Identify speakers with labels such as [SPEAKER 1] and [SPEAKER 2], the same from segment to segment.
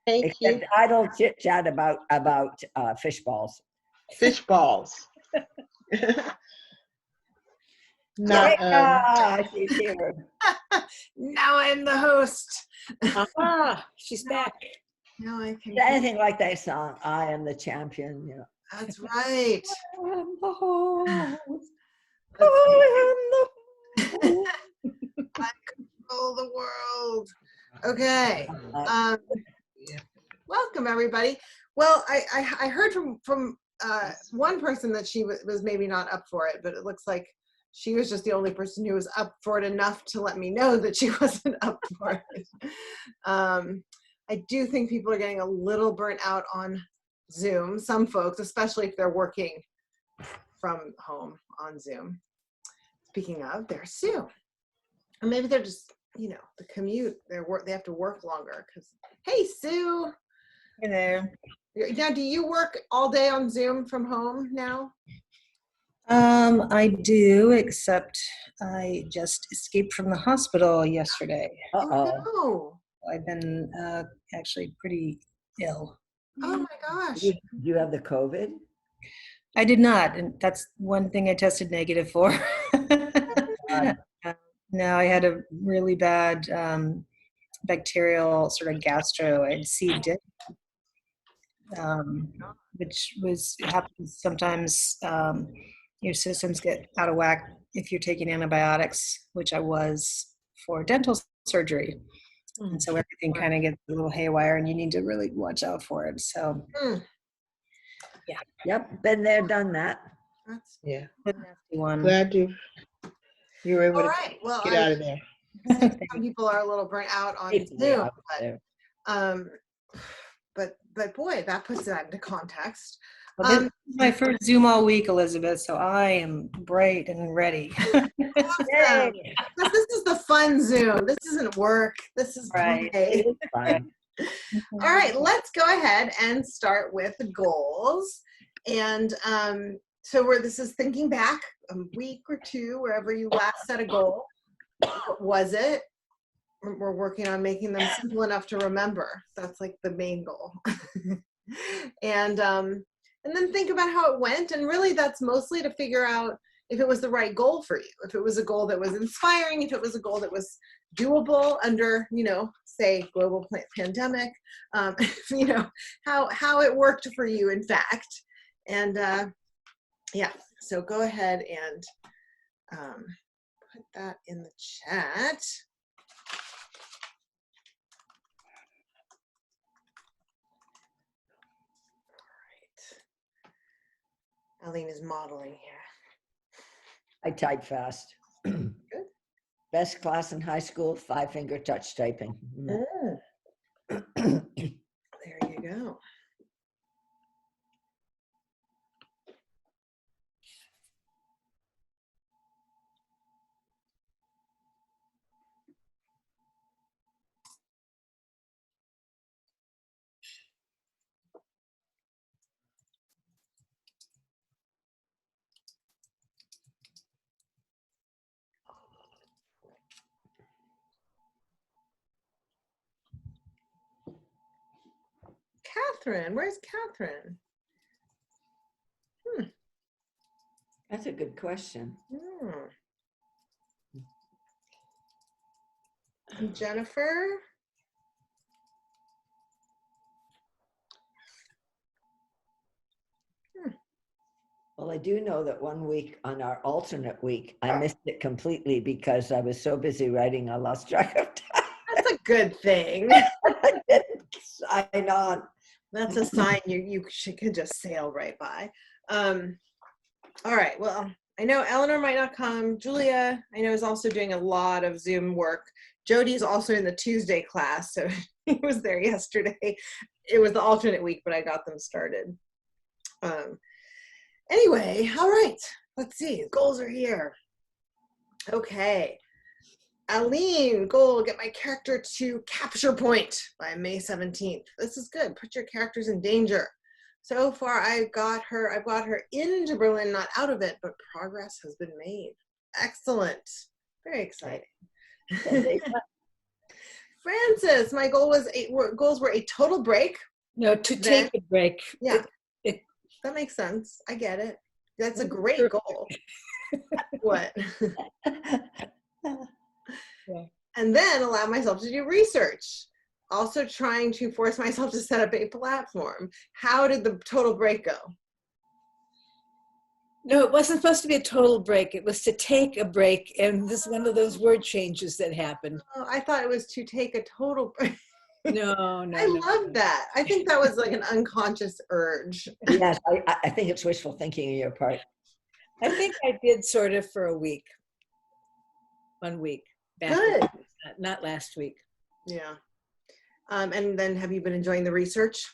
[SPEAKER 1] Thank you.
[SPEAKER 2] Except idle chit chat about fish balls.
[SPEAKER 1] Fish balls.
[SPEAKER 2] Not,
[SPEAKER 1] Not,
[SPEAKER 2] she's here.
[SPEAKER 3] Now I'm the host.
[SPEAKER 4] She's back.
[SPEAKER 3] Now I can.
[SPEAKER 2] Anything like that song, I am the champion, you know.
[SPEAKER 3] That's right.
[SPEAKER 2] I am the host.
[SPEAKER 3] That's
[SPEAKER 2] I am the host.
[SPEAKER 3] I control the world. Okay. Welcome everybody. Well, I heard from one person that she was maybe not up for it, but it looks like she was just the only person who was up for it enough to let me know that she wasn't up for it. I do think people are getting a little burnt out on Zoom. Some folks, especially if they're working from home on Zoom. Speaking of, there's Sue. Or maybe they're just, you know, the commute, they have to work longer. Because, hey, Sue.
[SPEAKER 4] Hey there.
[SPEAKER 3] Now, do you work all day on Zoom from home now?
[SPEAKER 4] I do, except I just escaped from the hospital yesterday.
[SPEAKER 3] Oh.
[SPEAKER 4] I've been actually pretty ill.
[SPEAKER 3] Oh my gosh.
[SPEAKER 2] Do you have the COVID?
[SPEAKER 4] I did not, and that's one thing I tested negative for. No, I had a really bad bacterial sort of gastro and C. diff, which happens sometimes. Your systems get out of whack if you're taking antibiotics, which I was for dental surgery. And so everything kind of gets a little haywire and you need to really watch out for it. So, yeah.
[SPEAKER 2] Yep, been there, done that.
[SPEAKER 1] yeah.
[SPEAKER 4] Nasty one.
[SPEAKER 1] Glad you were able to get out of there.
[SPEAKER 3] Some people are a little burnt out on Zoom, but boy, that puts that into context.
[SPEAKER 4] Well, this is my first Zoom all week, Elizabeth, so I am bright and ready.
[SPEAKER 3] Awesome. This is the fun Zoom. This isn't work. This is
[SPEAKER 4] right.
[SPEAKER 3] play.
[SPEAKER 2] Fine.
[SPEAKER 3] All right, let's go ahead and start with the goals. And so this is thinking back a week or two, wherever you last set a goal. What was it? We're working on making them simple enough to remember. That's like the main goal. And then think about how it went. And really that's mostly to figure out if it was the right goal for you, if it was a goal that was inspiring, if it was a goal that was doable under, you know, say global pandemic, you know, how it worked for you, in fact. And yeah, so go ahead and put that in the chat. Aline is modeling here.
[SPEAKER 2] I type fast.
[SPEAKER 3] Good.
[SPEAKER 2] Best class in high school, 5-finger touch typing.
[SPEAKER 3] There you go. Catherine, where's Catherine?
[SPEAKER 2] That's a good question.
[SPEAKER 3] And Jennifer?
[SPEAKER 2] Well, I do know that one week on our alternate week, I missed it completely because I was so busy writing, I lost track of time.
[SPEAKER 3] That's a good thing.
[SPEAKER 2] I didn't sign on.
[SPEAKER 3] That's a sign you could just sail right by. All right, well, I know Eleanor might not come. Julia, I know, is also doing a lot of Zoom work. Jody's also in the Tuesday class, so he was there yesterday. It was the alternate week, but I got them started. Anyway, all right, let's see. Goals are here. Okay. Aline, goal, get my character to capture point by May 17th. This is good. Put your characters in danger. So far, I've got her into Berlin, not out of it, but progress has been made. Excellent. Very exciting. Francis, my goals were a total break.
[SPEAKER 5] No, to
[SPEAKER 3] Then-
[SPEAKER 5] take a break.
[SPEAKER 3] Yeah,
[SPEAKER 5] It-
[SPEAKER 3] that makes sense. I get it. That's a great goal. What?
[SPEAKER 5] Yeah.
[SPEAKER 3] And then allow myself to do research. Also trying to force myself to set up a platform. How did the total break go?
[SPEAKER 5] No, it wasn't supposed to be a total break. It was to take a break. And this is one of those word changes that happened.
[SPEAKER 3] Oh, I thought it was to take a total break.
[SPEAKER 5] No, no.
[SPEAKER 3] I
[SPEAKER 5] no,
[SPEAKER 3] love
[SPEAKER 5] no.
[SPEAKER 3] that. I think that was like an unconscious urge.
[SPEAKER 2] Yes, I think it's wishful thinking on your part.
[SPEAKER 5] I think I did sort of for a week. 1 week. Back
[SPEAKER 3] Good.
[SPEAKER 5] Not last week.
[SPEAKER 3] Yeah. And then have you been enjoying the research?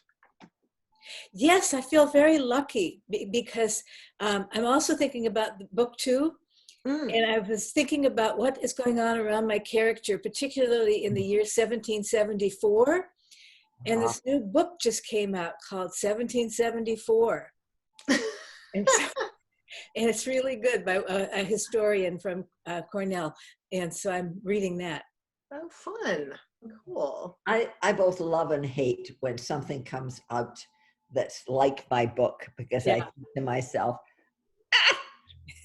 [SPEAKER 5] Yes, I feel very lucky because I'm also thinking about the book 2.
[SPEAKER 3] Mm.
[SPEAKER 5] And I was thinking about what is going on around my character, particularly in the year 1774. And this new book just came out called 1774. And, and it's really good by a historian from Cornell. And so I'm reading that.
[SPEAKER 3] Oh, fun. Cool.
[SPEAKER 2] I both love and hate when something comes out that's like my book, because I
[SPEAKER 5] Yeah.
[SPEAKER 2] think to myself,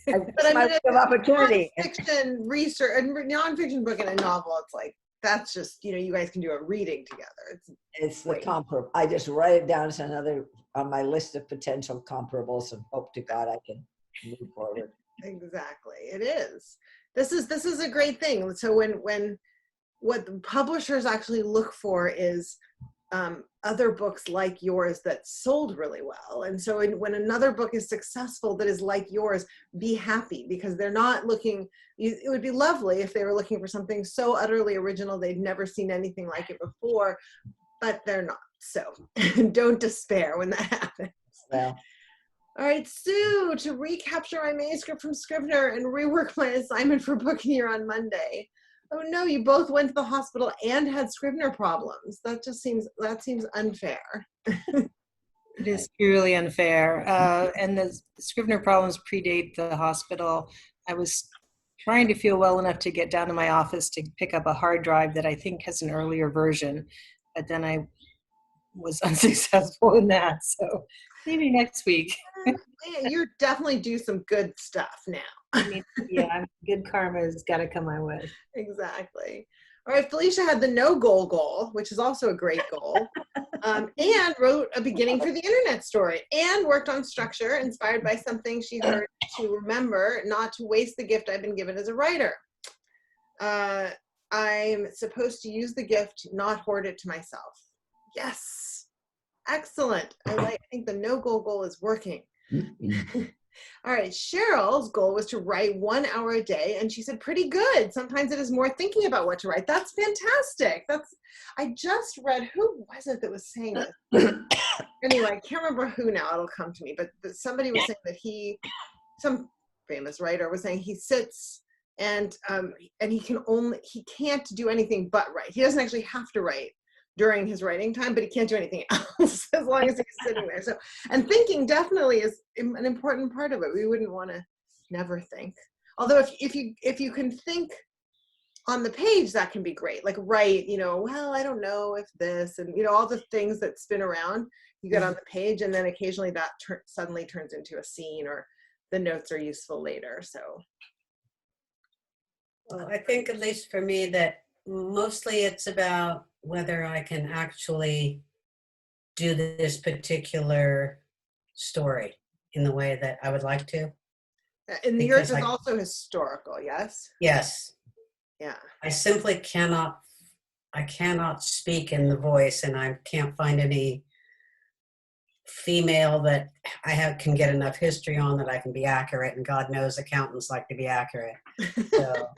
[SPEAKER 3] But
[SPEAKER 2] it's my
[SPEAKER 3] I mean,
[SPEAKER 2] window of opportunity.
[SPEAKER 3] nonfiction research and nonfiction book and a novel, it's like, that's just, you guys can do a reading together.
[SPEAKER 2] It's the
[SPEAKER 3] Wait.
[SPEAKER 2] comparable. I just write it down as another on my list of potential comparables and hope to God I can move forward.
[SPEAKER 3] Exactly. It is. This is a great thing. So when what the publishers actually look for is other books like yours that sold really well. And so when another book is successful that is like yours, be happy, because they're not looking, it would be lovely if they were looking for something so utterly original they'd never seen anything like it before, but they're not. So don't despair when that happens.
[SPEAKER 2] Well,
[SPEAKER 3] All right, Sue, to recapture my manuscript from Scrivener and rework my assignment for Bookeneer on Monday. Oh no, you both went to the hospital and had Scrivener problems. That seems unfair.
[SPEAKER 4] It is purely unfair. And the Scrivener problems predate the hospital. I was trying to feel well enough to get down to my office to pick up a hard drive that I think has an earlier version, but then I was unsuccessful in that. So maybe next week.
[SPEAKER 3] Yeah, you definitely do some good stuff now.
[SPEAKER 4] I mean, yeah, good karma has got to come my way.
[SPEAKER 3] Exactly. All right, Felicia had the no goal, which is also a great goal, and wrote a beginning for the internet story, and worked on structure inspired by something she heard to remember not to waste the gift I've been given as a writer. I'm supposed to use the gift, not hoard it to myself. Yes. Excellent. I think the no goal is working. All right, Cheryl's goal was to write 1 hour a day, and she said pretty good. Sometimes it is more thinking about what to write. That's fantastic. I just read, who was it that was saying this? Anyway, I can't remember who now, it'll come to me, but somebody was saying that some famous writer was saying he sits and he can't do anything but write. He doesn't actually have to write during his writing time, but he can't do anything else as long as he's sitting there. So, and thinking definitely is an important part of it. We wouldn't want to never think. Although if you can think on the page, that can be great. Like write, well, I don't know if this, and all the things that spin around, you get on the page, and then occasionally that suddenly turns into a scene, or the notes are useful later. So.
[SPEAKER 6] Well, I think, at least for me, that mostly it's about whether I can actually do this particular story in the way that I would like to.
[SPEAKER 3] And yours
[SPEAKER 6] Because
[SPEAKER 3] is also historical, yes?
[SPEAKER 6] Yes,
[SPEAKER 3] Yeah.
[SPEAKER 6] I simply cannot speak in the voice, and I can't find any female that can get enough history on that I can be accurate, and God knows accountants like to be accurate. So,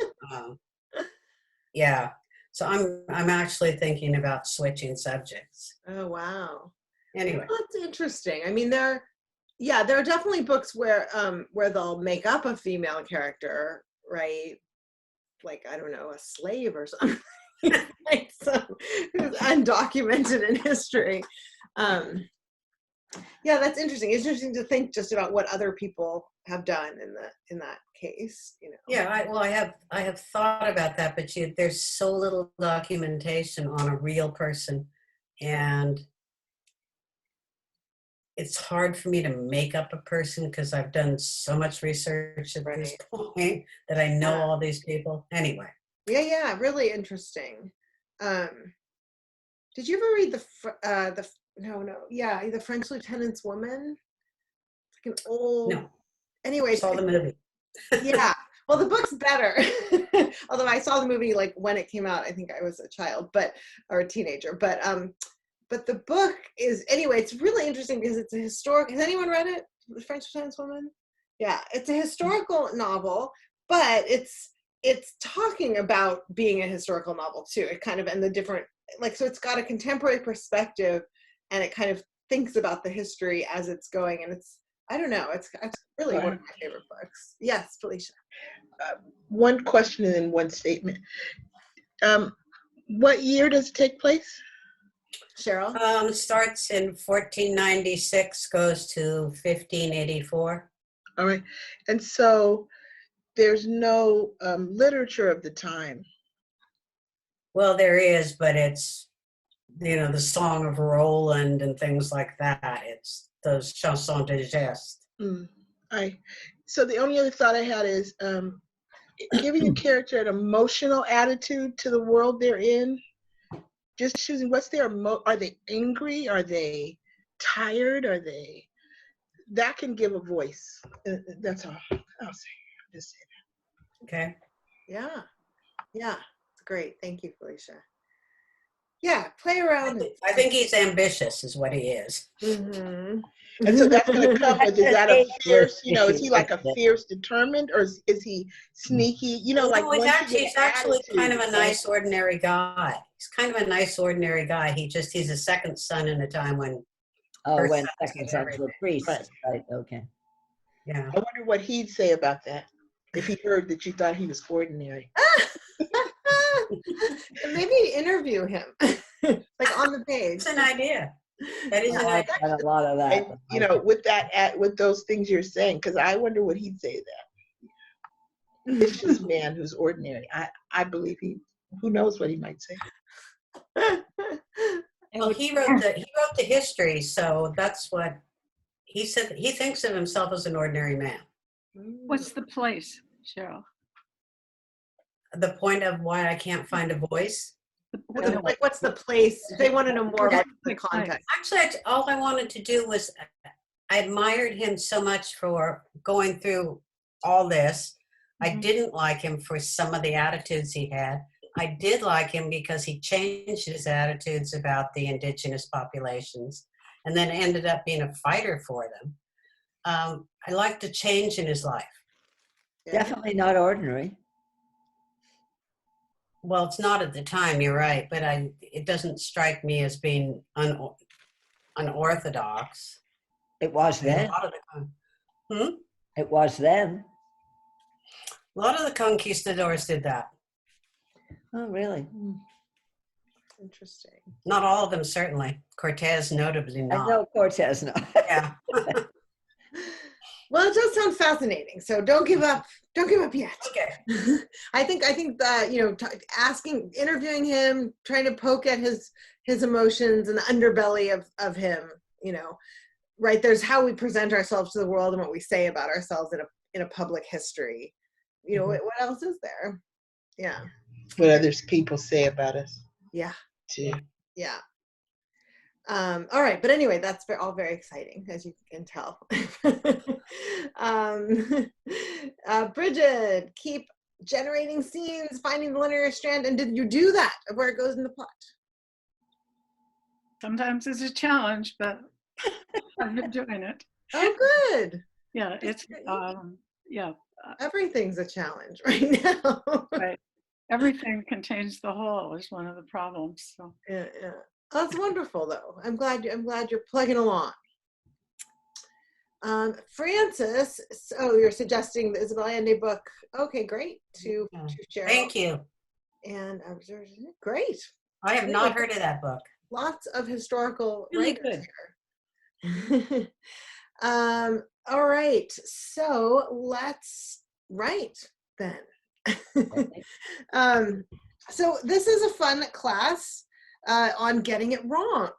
[SPEAKER 6] yeah. So I'm actually thinking about switching subjects.
[SPEAKER 3] Oh, wow.
[SPEAKER 6] Anyway,
[SPEAKER 3] Well, that's interesting. I mean, there are definitely books where they'll make up a female character, right? Like, I don't know, a slave or something. Like who's undocumented in history. Yeah, that's interesting. It's interesting to think just about what other people have done in that case, you know.
[SPEAKER 6] Yeah, I have thought about that, but there's so little documentation on a real person, and it's hard for me to make up a person because I've done so much research at this point that I know all these people. Anyway.
[SPEAKER 3] Yeah, really interesting. Did you ever read the French Lieutenant's Woman? It's like an old.
[SPEAKER 6] No.
[SPEAKER 3] Anyway,
[SPEAKER 6] Saw the movie.
[SPEAKER 3] Yeah. Well, the book's better. Although I saw the movie like when it came out, I think I was a child, or a teenager. But the book is, anyway, it's really interesting because it's a historic. Has anyone read it? The French Lieutenant's Woman? Yeah, it's a historical novel, but it's talking about being a historical novel too. It kind of, and the different, like, so it's got a contemporary perspective, and it kind of thinks about the history as it's going, and it's, I don't know, it's really one of my favorite books. Yes, Felicia.
[SPEAKER 1] One question and then one statement. What year does it take place?
[SPEAKER 3] Cheryl?
[SPEAKER 6] Starts in 1496, goes to 1584.
[SPEAKER 1] All right. And so there's no literature of the time.
[SPEAKER 6] Well, there is, but it's, the Song of Roland and things like that. It's those chansons de geste.
[SPEAKER 1] So the only other thought I had is giving a character an emotional attitude to the world they're in. Just choosing what's their are they angry? Are they tired? That can give a voice. That's all I'll say. Just say that.
[SPEAKER 6] Okay.
[SPEAKER 3] Yeah. It's great. Thank you, Felicia. Yeah, play around.
[SPEAKER 6] I think he's ambitious is what he is.
[SPEAKER 3] Mm-hmm.
[SPEAKER 1] And so that's going to come with, is that a fierce, is he like a fierce determined, or is he sneaky? Like
[SPEAKER 6] he's actually kind of a nice ordinary guy. He's kind of a nice ordinary guy. He's a second son in a time when
[SPEAKER 2] second sons were priests. Right, okay.
[SPEAKER 6] Yeah.
[SPEAKER 1] I wonder what he'd say about that if he heard that you thought he was ordinary.
[SPEAKER 3] Maybe interview him, like on the page.
[SPEAKER 6] That's an idea. That is an
[SPEAKER 2] I've
[SPEAKER 6] idea.
[SPEAKER 2] done a lot of that.
[SPEAKER 1] And, with those things you're saying, because I wonder what he'd say to that. It's just a man who's ordinary. I believe who knows what he might say.
[SPEAKER 6] Well, he wrote the history, so that's what he said. He thinks of himself as an ordinary man.
[SPEAKER 7] What's the place, Cheryl?
[SPEAKER 6] The point of why I can't find a voice.
[SPEAKER 3] Like, what's the place? They want to know more about the context.
[SPEAKER 6] Actually, all I wanted to do was, I admired him so much for going through all this. I didn't like him for some of the attitudes he had. I did like him because he changed his attitudes about the indigenous populations and then ended up being a fighter for them. I liked the change in his life.
[SPEAKER 2] Definitely not ordinary.
[SPEAKER 6] Well, it's not at the time, you're right, but it doesn't strike me as being unorthodox.
[SPEAKER 2] It was then. It was then.
[SPEAKER 6] A lot of the conquistadors did that.
[SPEAKER 2] Oh, really?
[SPEAKER 3] Interesting.
[SPEAKER 6] Not all of them, certainly. Cortez notably not.
[SPEAKER 2] I know Cortez not.
[SPEAKER 6] Yeah.
[SPEAKER 3] Well, it does sound fascinating. So don't give up. Don't give up yet.
[SPEAKER 6] Okay.
[SPEAKER 3] I think that, interviewing him, trying to poke at his emotions and the underbelly of him, right? There's how we present ourselves to the world and what we say about ourselves in a public history. What else is there? Yeah.
[SPEAKER 1] What other people say about us.
[SPEAKER 3] Yeah.
[SPEAKER 1] Too.
[SPEAKER 3] Yeah. All right, but anyway, that's all very exciting, as you can tell. Bridget, keep generating scenes, finding the linear strand, and did you do that of where it goes in the plot?
[SPEAKER 7] Sometimes it's a challenge, but I've been doing it.
[SPEAKER 3] Oh, good.
[SPEAKER 7] Yeah, it's
[SPEAKER 3] Everything's a challenge right now.
[SPEAKER 7] right. Everything contains the whole is one of the problems. So
[SPEAKER 3] Yeah. That's wonderful, though. I'm glad you're plugging along. Francis, so you're suggesting the Isabel Allende book. Okay, great. To share.
[SPEAKER 6] Thank you.
[SPEAKER 3] And great.
[SPEAKER 6] I have not heard of that book.
[SPEAKER 3] Lots of historical
[SPEAKER 5] Really
[SPEAKER 3] writers
[SPEAKER 5] good.
[SPEAKER 3] here. All right, so let's write then. So this is a fun class on getting it wrong.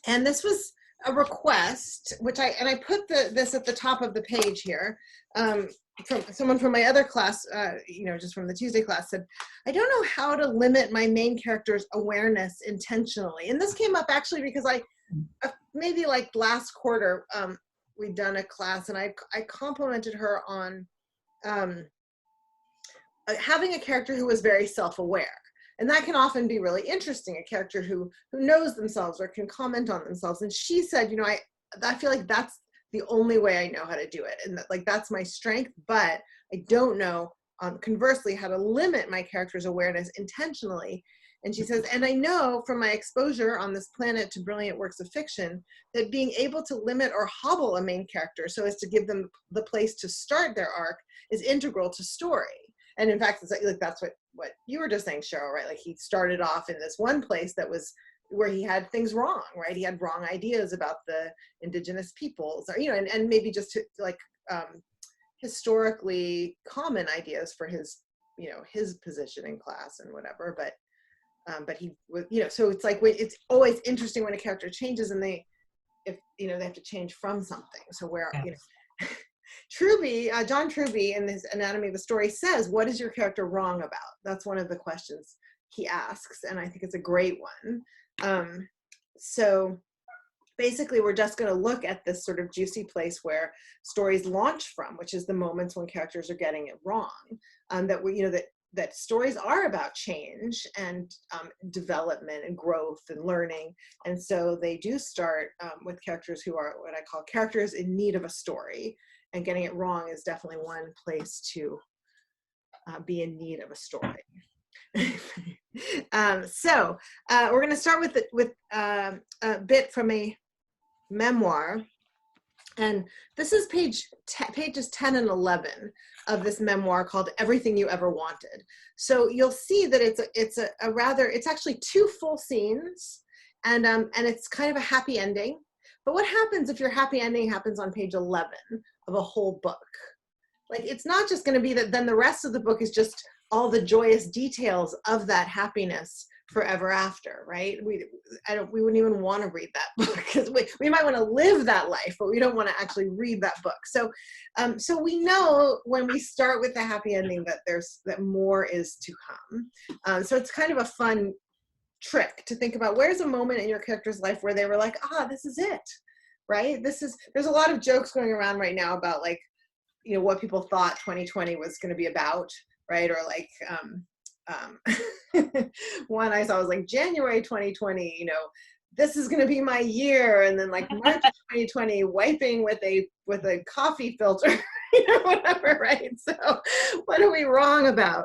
[SPEAKER 3] And this was a request, which I put this at the top of the page here. From someone from my other class, just from the Tuesday class, said, I don't know how to limit my main character's awareness intentionally. And this came up actually because maybe like last quarter, we'd done a class and I complimented her on having a character who was very self-aware. And that can often be really interesting, a character who knows themselves or can comment on themselves. And she said, I feel like that's the only way I know how to do it. And that's my strength, but I don't know, conversely, how to limit my character's awareness intentionally. And she says, and I know from my exposure on this planet to brilliant works of fiction, that being able to limit or hobble a main character so as to give them the place to start their arc is integral to story. And in fact, it's like that's what you were just saying, Cheryl, right? Like he started off in this one place that was where he had things wrong, right? He had wrong ideas about the indigenous peoples, or and maybe just historically common ideas for his his position in class and whatever. But he was so it's like it's always interesting when a character changes and they have to change from something. So where Truby, John Truby in his Anatomy of the Story says, what is your character wrong about? That's one of the questions he asks, and I think it's a great one. So basically we're just going to look at this sort of juicy place where stories launch from, which is the moments when characters are getting it wrong. That stories are about change and development and growth and learning. And so they do start with characters who are what I call characters in need of a story. And getting it wrong is definitely one place to be in need of a story. So we're going to start with a bit from a memoir. And this is pages 10 and 11 of this memoir called Everything You Ever Wanted. So you'll see that it's actually 2 full scenes, and it's kind of a happy ending. But what happens if your happy ending happens on page 11 of a whole book? Like, it's not just going to be that then the rest of the book is just all the joyous details of that happiness forever after, right? We wouldn't even want to read that book because we might want to live that life, but we don't want to actually read that book. So we know when we start with the happy ending that more is to come. So it's kind of a fun trick to think about, where's a moment in your character's life where they were like, this is it, right? There's a lot of jokes going around right now about like, what people thought 2020 was going to be about, right? Or like, one I saw was like January 2020, this is going to be my year. And then like March 2020, wiping with a coffee filter, whatever, right? So what are we wrong about?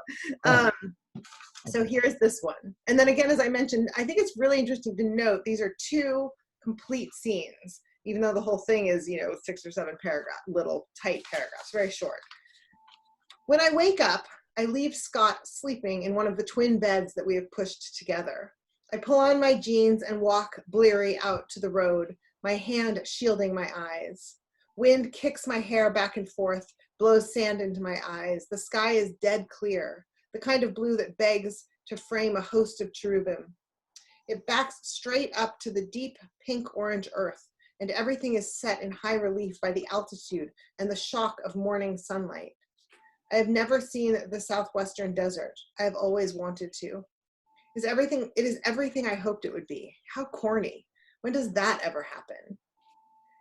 [SPEAKER 3] So here's this one. And then again, as I mentioned, I think it's really interesting to note these are 2 complete scenes, even though the whole thing is, 6 or 7 little tight paragraphs, very short. When I wake up, I leave Scott sleeping in one of the twin beds that we have pushed together. I pull on my jeans and walk bleary out to the road, my hand shielding my eyes. Wind kicks my hair back and forth, blows sand into my eyes. The sky is dead clear, the kind of blue that begs to frame a host of cherubim. It backs straight up to the deep pink-orange earth, and everything is set in high relief by the altitude and the shock of morning sunlight. I have never seen the southwestern desert. I have always wanted to. It is everything I hoped it would be. How corny. When does that ever happen?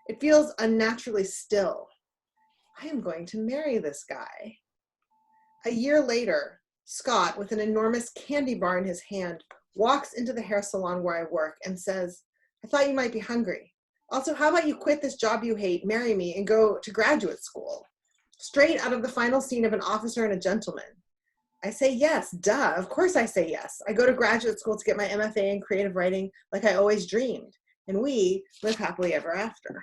[SPEAKER 3] It feels unnaturally still. I am going to marry this guy. A year later, Scott, with an enormous candy bar in his hand, walks into the hair salon where I work and says, I thought you might be hungry. Also, how about you quit this job you hate, marry me, and go to graduate school? Straight out of the final scene of An Officer and a Gentleman. I say yes, duh, of course I say yes. I go to graduate school to get my MFA in creative writing like I always dreamed. And we live happily ever after.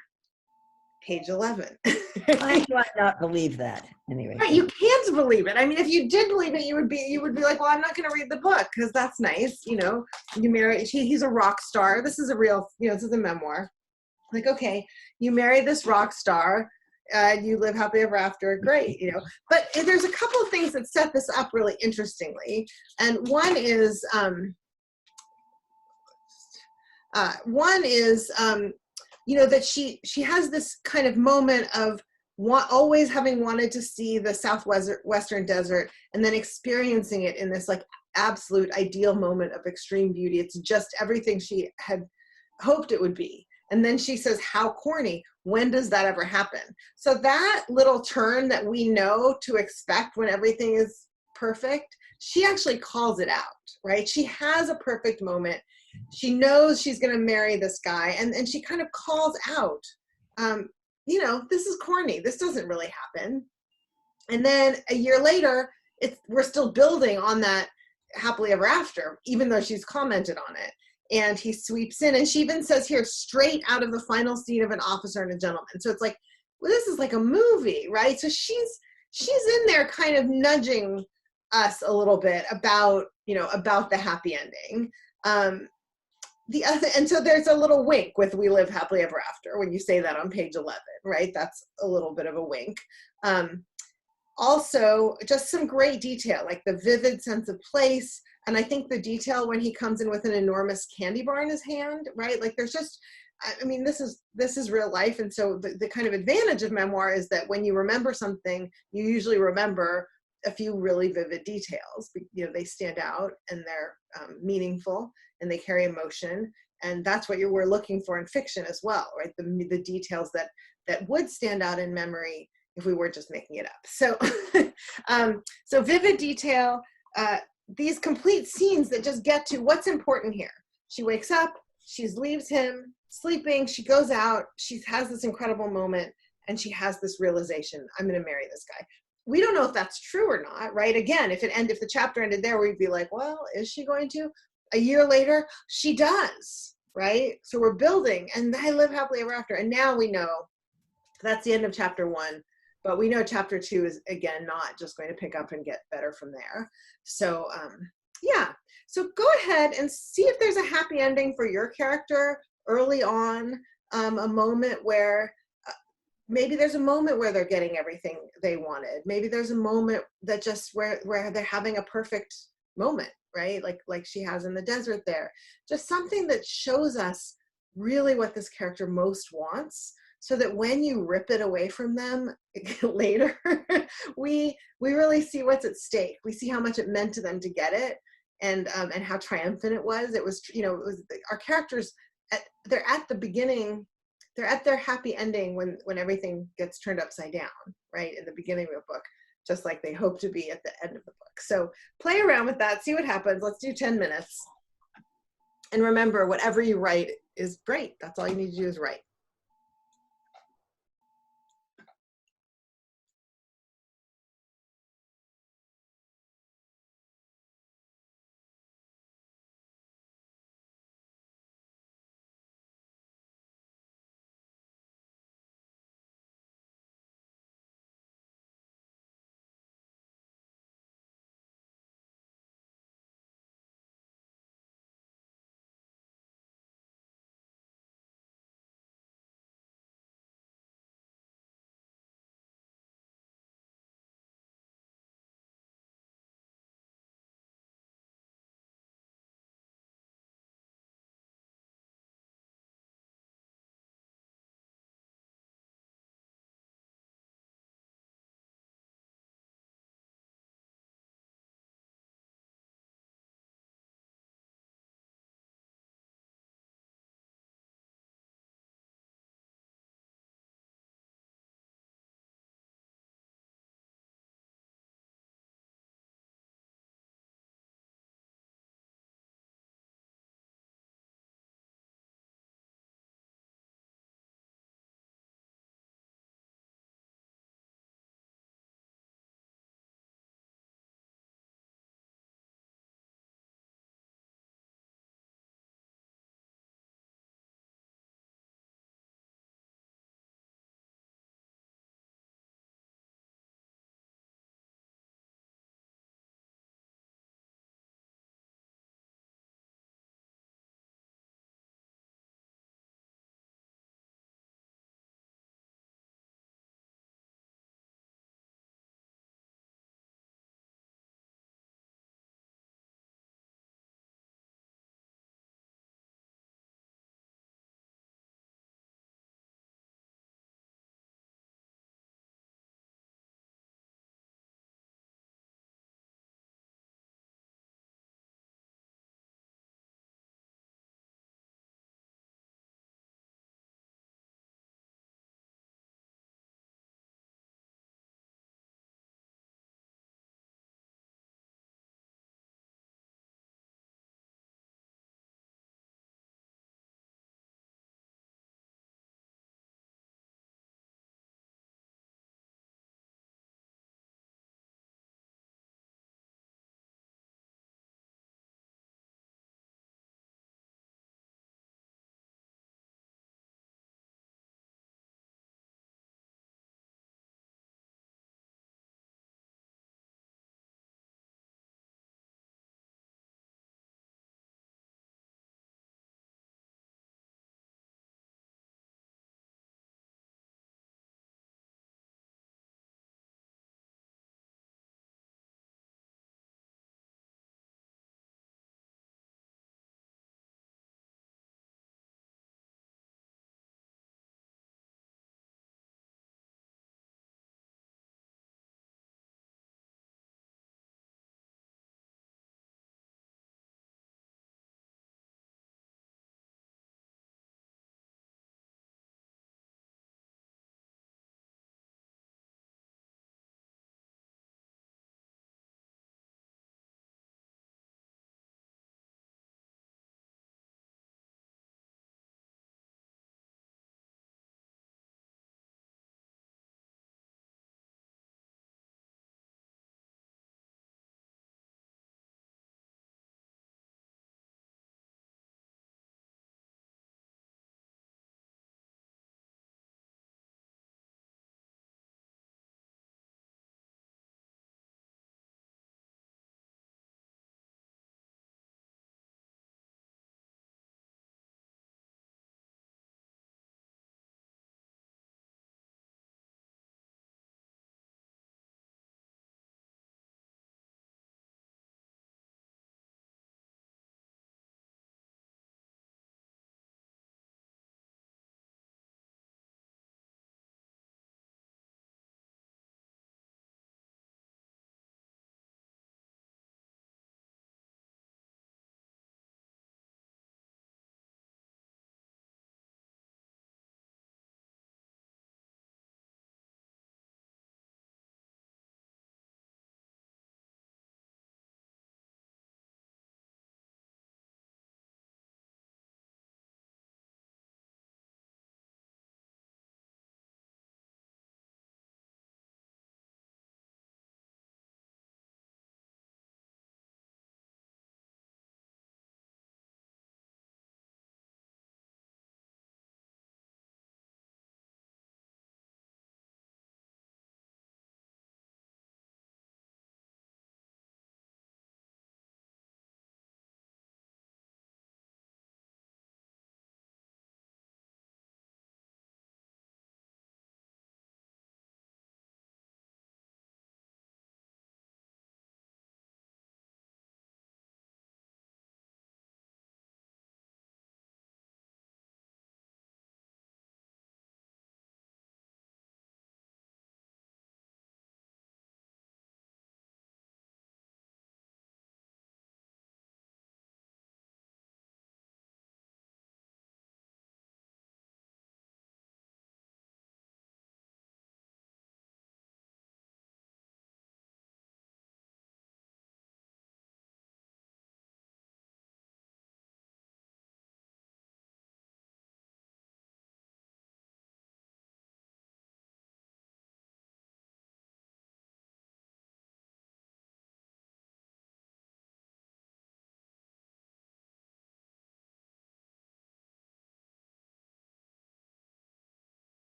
[SPEAKER 3] Page 11.
[SPEAKER 2] Why do I not believe that? Anyway.
[SPEAKER 3] Right, you can't believe it. I mean, if you did believe it, you would be like, well, I'm not going to read the book because that's nice. You marry. He's a rock star. This is a real. This is a memoir. Like, okay, you marry this rock star, you live happily ever after, great, you know. But there's a couple of things that set this up really interestingly. And one is, you know, that she has this kind of moment of always having wanted to see the southwestern desert and then experiencing it in this like absolute ideal moment of extreme beauty. It's just everything she had hoped it would be. And then she says, how corny, when does that ever happen? So that little turn that we know to expect when everything is perfect, she actually calls it out, right? She has a perfect moment. She knows she's going to marry this guy, and she kind of calls out, you know, this is corny. This doesn't really happen. And then a year later, we're still building on that happily ever after, even though she's commented on it. And he sweeps in, and she even says here, straight out of the final scene of An Officer and a Gentleman. So it's like, well, this is like a movie, right? So she's in there kind of nudging us a little bit about, you know, about the happy ending. And so there's a little wink with We Live Happily Ever After when you say that on page 11, right? That's a little bit of a wink. Also, just some great detail, like the vivid sense of place. And I think the detail when he comes in with an enormous candy bar in his hand, right? Like there's just, I mean, this is real life. And so the kind of advantage of memoir is that when you remember something, you usually remember a few really vivid details. You know, they stand out and they're meaningful and they carry emotion. And that's what we're looking for in fiction as well, right? The details that would stand out in memory if we were just making it up. So, so vivid detail, these complete scenes that just get to what's important here. She wakes up, she leaves him sleeping, she goes out, she has this incredible moment, and she has this realization, I'm going to marry this guy. We don't know if that's true or not, right? Again, if the chapter ended there, we'd be like, well, is she going to? A year later, she does, right? So we're building, and they live happily ever after. And now we know that's the end of chapter 1. But we know chapter 2 is, again, not just going to pick up and get better from there. So, yeah. So go ahead and see if there's a happy ending for your character early on, a moment where maybe there's a moment where they're getting everything they wanted. Maybe there's a moment that just where they're having a perfect moment, right? Like she has in the desert there. Just something that shows us really what this character most wants, so that when you rip it away from them later, we really see what's at stake. We see how much it meant to them to get it, and how triumphant it was. It was, you know, it was our characters. They're at the beginning. They're at their happy ending when everything gets turned upside down, right? In the beginning of a book, just like they hope to be at the end of the book. So play around with that, see what happens. Let's do 10 minutes. And remember, whatever you write is great. That's all you need to do is write.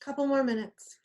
[SPEAKER 3] Couple more minutes.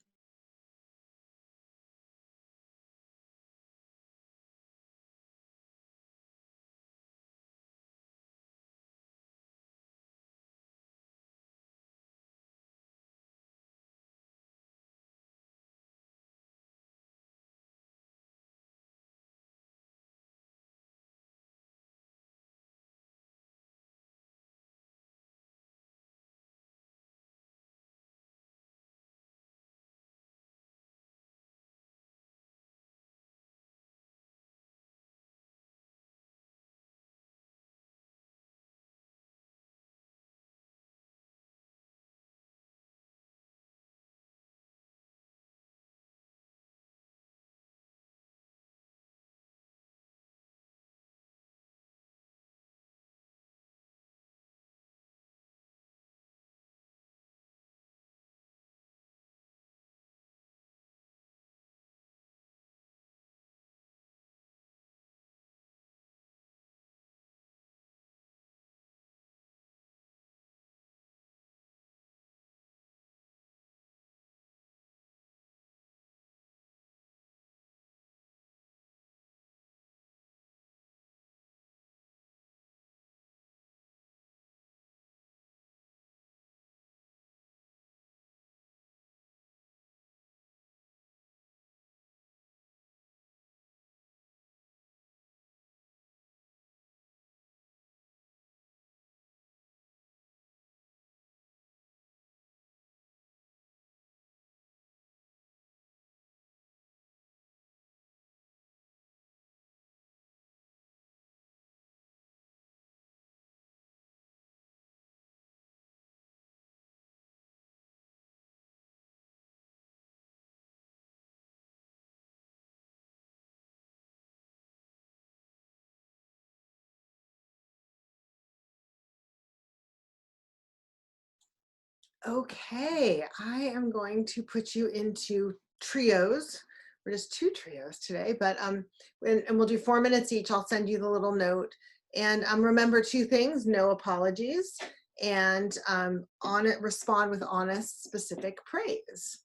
[SPEAKER 3] Okay, I am going to put you into trios. We're just 2 trios today, but and we'll do 4 minutes each. I'll send you the little note. And remember 2 things: no apologies, and on it respond with honest, specific praise,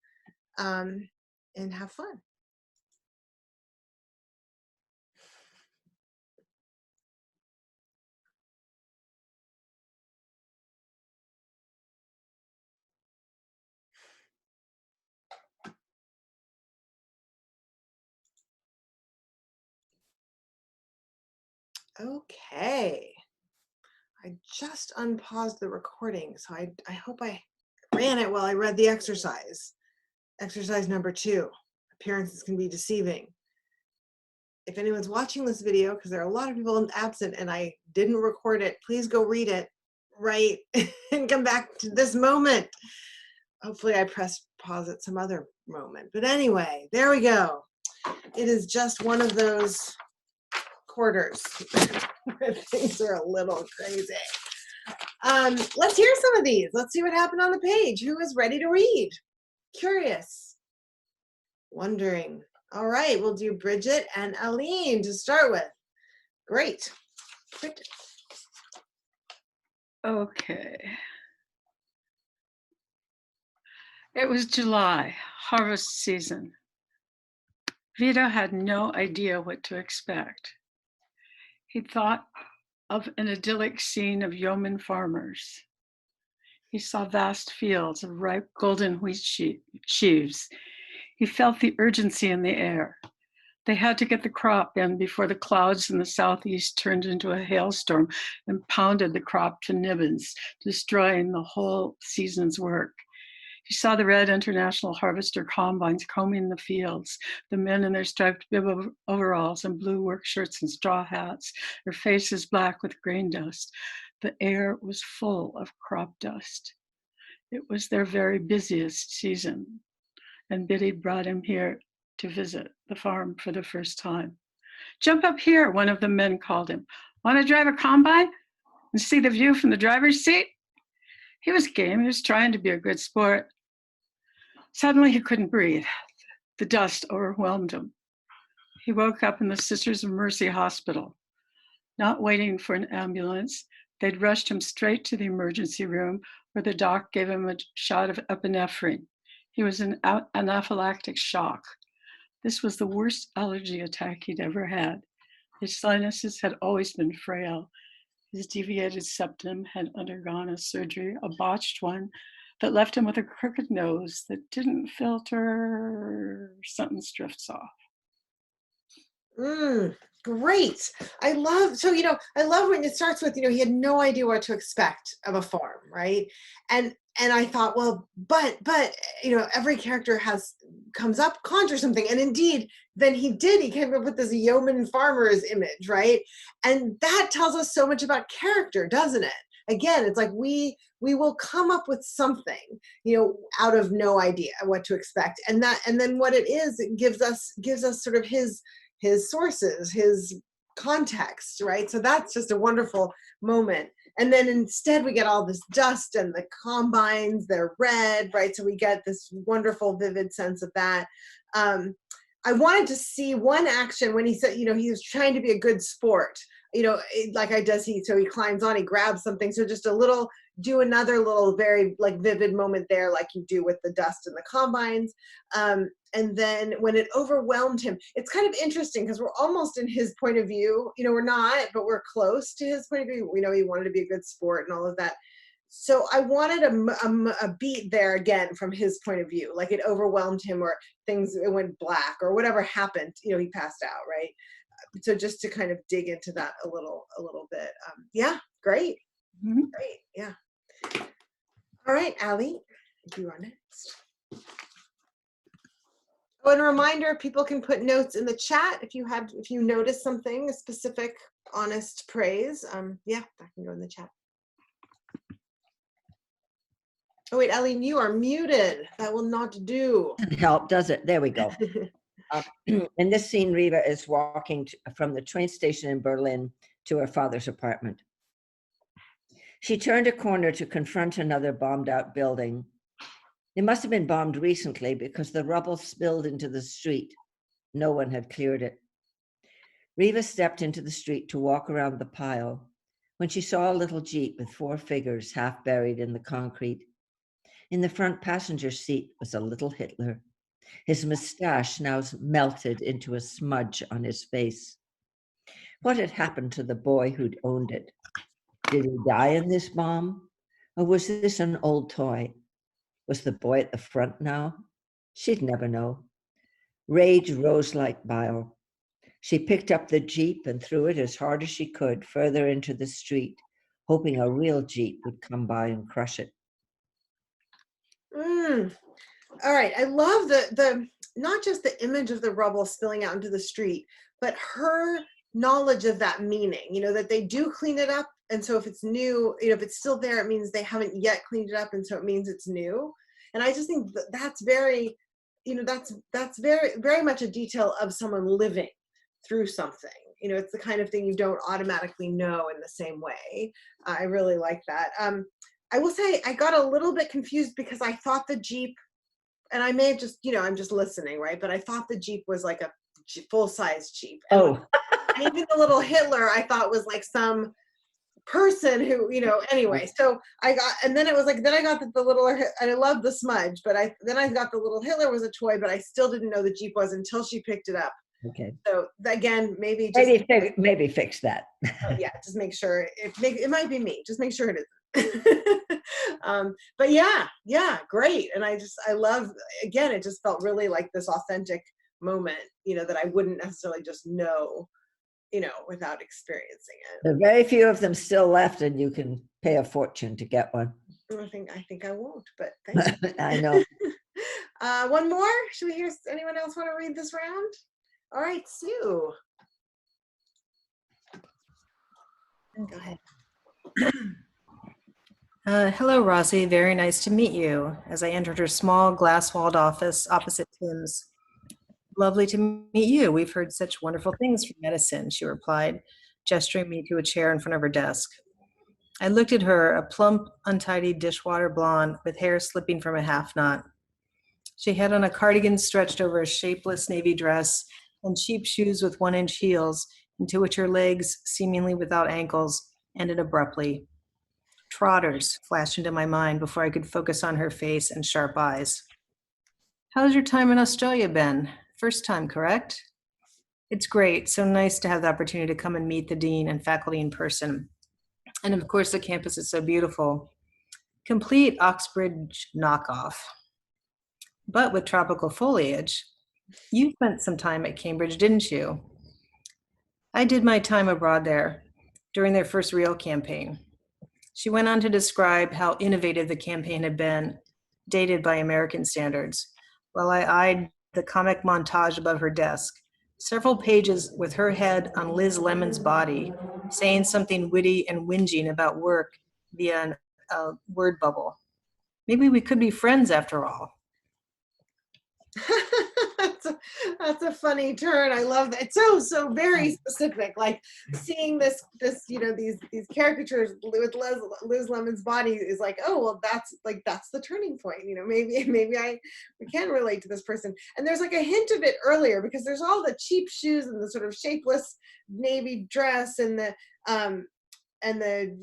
[SPEAKER 3] and have fun. Okay. I just unpaused the recording, so I hope I ran it while I read the exercise. Exercise number 2, appearances can be deceiving. If anyone's watching this video, because there are a lot of people absent and I didn't record it, please go read it right and come back to this moment. Hopefully I pressed pause at some other moment. But anyway, there we go. It is just one of those quarters where things are a little crazy. Let's hear some of these. Let's see what happened on the page. Who is ready to read? Curious. Wondering. All right, we'll do Bridget and Aline to start with. Great. Bridget.
[SPEAKER 7] Okay. It was July, harvest season. Vito had no idea what to expect. He thought of an idyllic scene of yeoman farmers. He saw vast fields of ripe golden wheat sheaves. He felt the urgency in the air. They had to get the crop in before the clouds in the southeast turned into a hailstorm and pounded the crop to nibbins, destroying the whole season's work. He saw the red International Harvester combines combing the fields, the men in their striped bib overalls and blue work shirts and straw hats, their faces black with grain dust. The air was full of crop dust. It was their very busiest season, and Biddy brought him here to visit the farm for the first time. "Jump up here," one of the men called him. "Want to drive a combine and see the view from the driver's seat?" He was game. He was trying to be a good sport. Suddenly he couldn't breathe. The dust overwhelmed him. He woke up in the Sisters of Mercy hospital. Not waiting for an ambulance, they'd rushed him straight to the emergency room where the doc gave him a shot of epinephrine. He was in anaphylactic shock. This was the worst allergy attack he'd ever had. His sinuses had always been frail. His deviated septum had undergone a surgery, a botched one, that left him with a crooked nose that didn't filter. Sentence drifts off.
[SPEAKER 3] Great. I love, so, I love when it starts with, he had no idea what to expect of a farm, right? And I thought, well, but, every character conjures something. And indeed, then he came up with this yeoman farmer's image, right? And that tells us so much about character, doesn't it? Again, it's like we will come up with something, out of no idea what to expect. And then what it is, it gives us sort of his sources, his context, right? So that's just a wonderful moment. And then instead we get all this dust and the combines, they're red, right? So we get this wonderful, vivid sense of that. I wanted to see one action when he said, he was trying to be a good sport, like so he climbs on, he grabs something. So just do another little very vivid moment there, like you do with the dust and the combines. And then when it overwhelmed him, it's kind of interesting because we're almost in his point of view. We're not, but we're close to his point of view. We know he wanted to be a good sport and all of that. So I wanted a beat there again from his point of view, like it overwhelmed him or it went black or whatever happened, he passed out, right? So just to kind of dig into that a little bit. Yeah, great.
[SPEAKER 7] Mm-hmm.
[SPEAKER 3] Great, yeah. All right, Allie, you are next. Oh, and a reminder, people can put notes in the chat if you notice something, a specific honest praise. Yeah, that can go in the chat. Oh wait, Eileen, you are muted. That will not do.
[SPEAKER 2] Doesn't help, does it? There we go. In this scene, Riva is walking from the train station in Berlin to her father's apartment. She turned a corner to confront another bombed out building. It must have been bombed recently because the rubble spilled into the street. No one had cleared it. Riva stepped into the street to walk around the pile when she saw a little Jeep with 4 figures half buried in the concrete. In the front passenger seat was a little Hitler, his mustache now melted into a smudge on his face. What had happened to the boy who'd owned it? Did he die in this bomb? Or was this an old toy? Was the boy at the front now? She'd never know. Rage rose like bile. She picked up the Jeep and threw it as hard as she could further into the street, hoping a real Jeep would come by and crush it.
[SPEAKER 3] All right, I love the not just the image of the rubble spilling out into the street, but her knowledge of that meaning, that they do clean it up. And so if it's new, if it's still there, it means they haven't yet cleaned it up. And so it means it's new. And I just think that's very, that's very, very much a detail of someone living through something. It's the kind of thing you don't automatically know in the same way. I really like that. I will say I got a little bit confused because I thought the Jeep, and I may have just, I'm just listening, right? But I thought the Jeep was like a full-size Jeep. And even the little Hitler I thought was like some person who, anyway. So then it was like, then I got the little, and I love the smudge, but then I got the little Hitler was a toy, but I still didn't know the Jeep was until she picked it up.
[SPEAKER 2] Okay.
[SPEAKER 3] So again, maybe
[SPEAKER 2] fix that.
[SPEAKER 3] Yeah, just make sure it might be me. Just make sure it isn't. But yeah, great. And I love, again, it just felt really like this authentic moment, that I wouldn't necessarily just know, without experiencing it.
[SPEAKER 2] There are very few of them still left, and you can pay a fortune to get one.
[SPEAKER 3] I think I won't, but thank you.
[SPEAKER 2] I know.
[SPEAKER 3] One more? Should we hear anyone else want to read this round? All right, Sue.
[SPEAKER 4] Go ahead. Hello, Rossi. Very nice to meet you. As I entered her small glass-walled office opposite Tim's. Lovely to meet you. We've heard such wonderful things from medicine, she replied, gesturing me to a chair in front of her desk. I looked at her, a plump, untidy dishwater blonde with hair slipping from a half knot. She had on a cardigan stretched over a shapeless navy dress and cheap shoes with 1-inch heels, into which her legs, seemingly without ankles, ended abruptly. Trotters flashed into my mind before I could focus on her face and sharp eyes. How's your time in Australia been? First time, correct? It's great. So nice to have the opportunity to come and meet the dean and faculty in person. And of course, the campus is so beautiful. Complete Oxbridge knockoff, but with tropical foliage. You spent some time at Cambridge, didn't you? I did my time abroad there during their first real campaign. She went on to describe how innovative the campaign had been, dated by American standards, while I eyed the comic montage above her desk, several pages with her head on Liz Lemon's body, saying something witty and whinging about work via a word bubble. Maybe we could be friends after all.
[SPEAKER 3] That's a funny turn. I love that. It's so very specific. Like seeing this these caricatures with Liz Lemon's body is like, oh well, that's the turning point. Maybe we can relate to this person. And there's like a hint of it earlier because there's all the cheap shoes and the sort of shapeless navy dress and the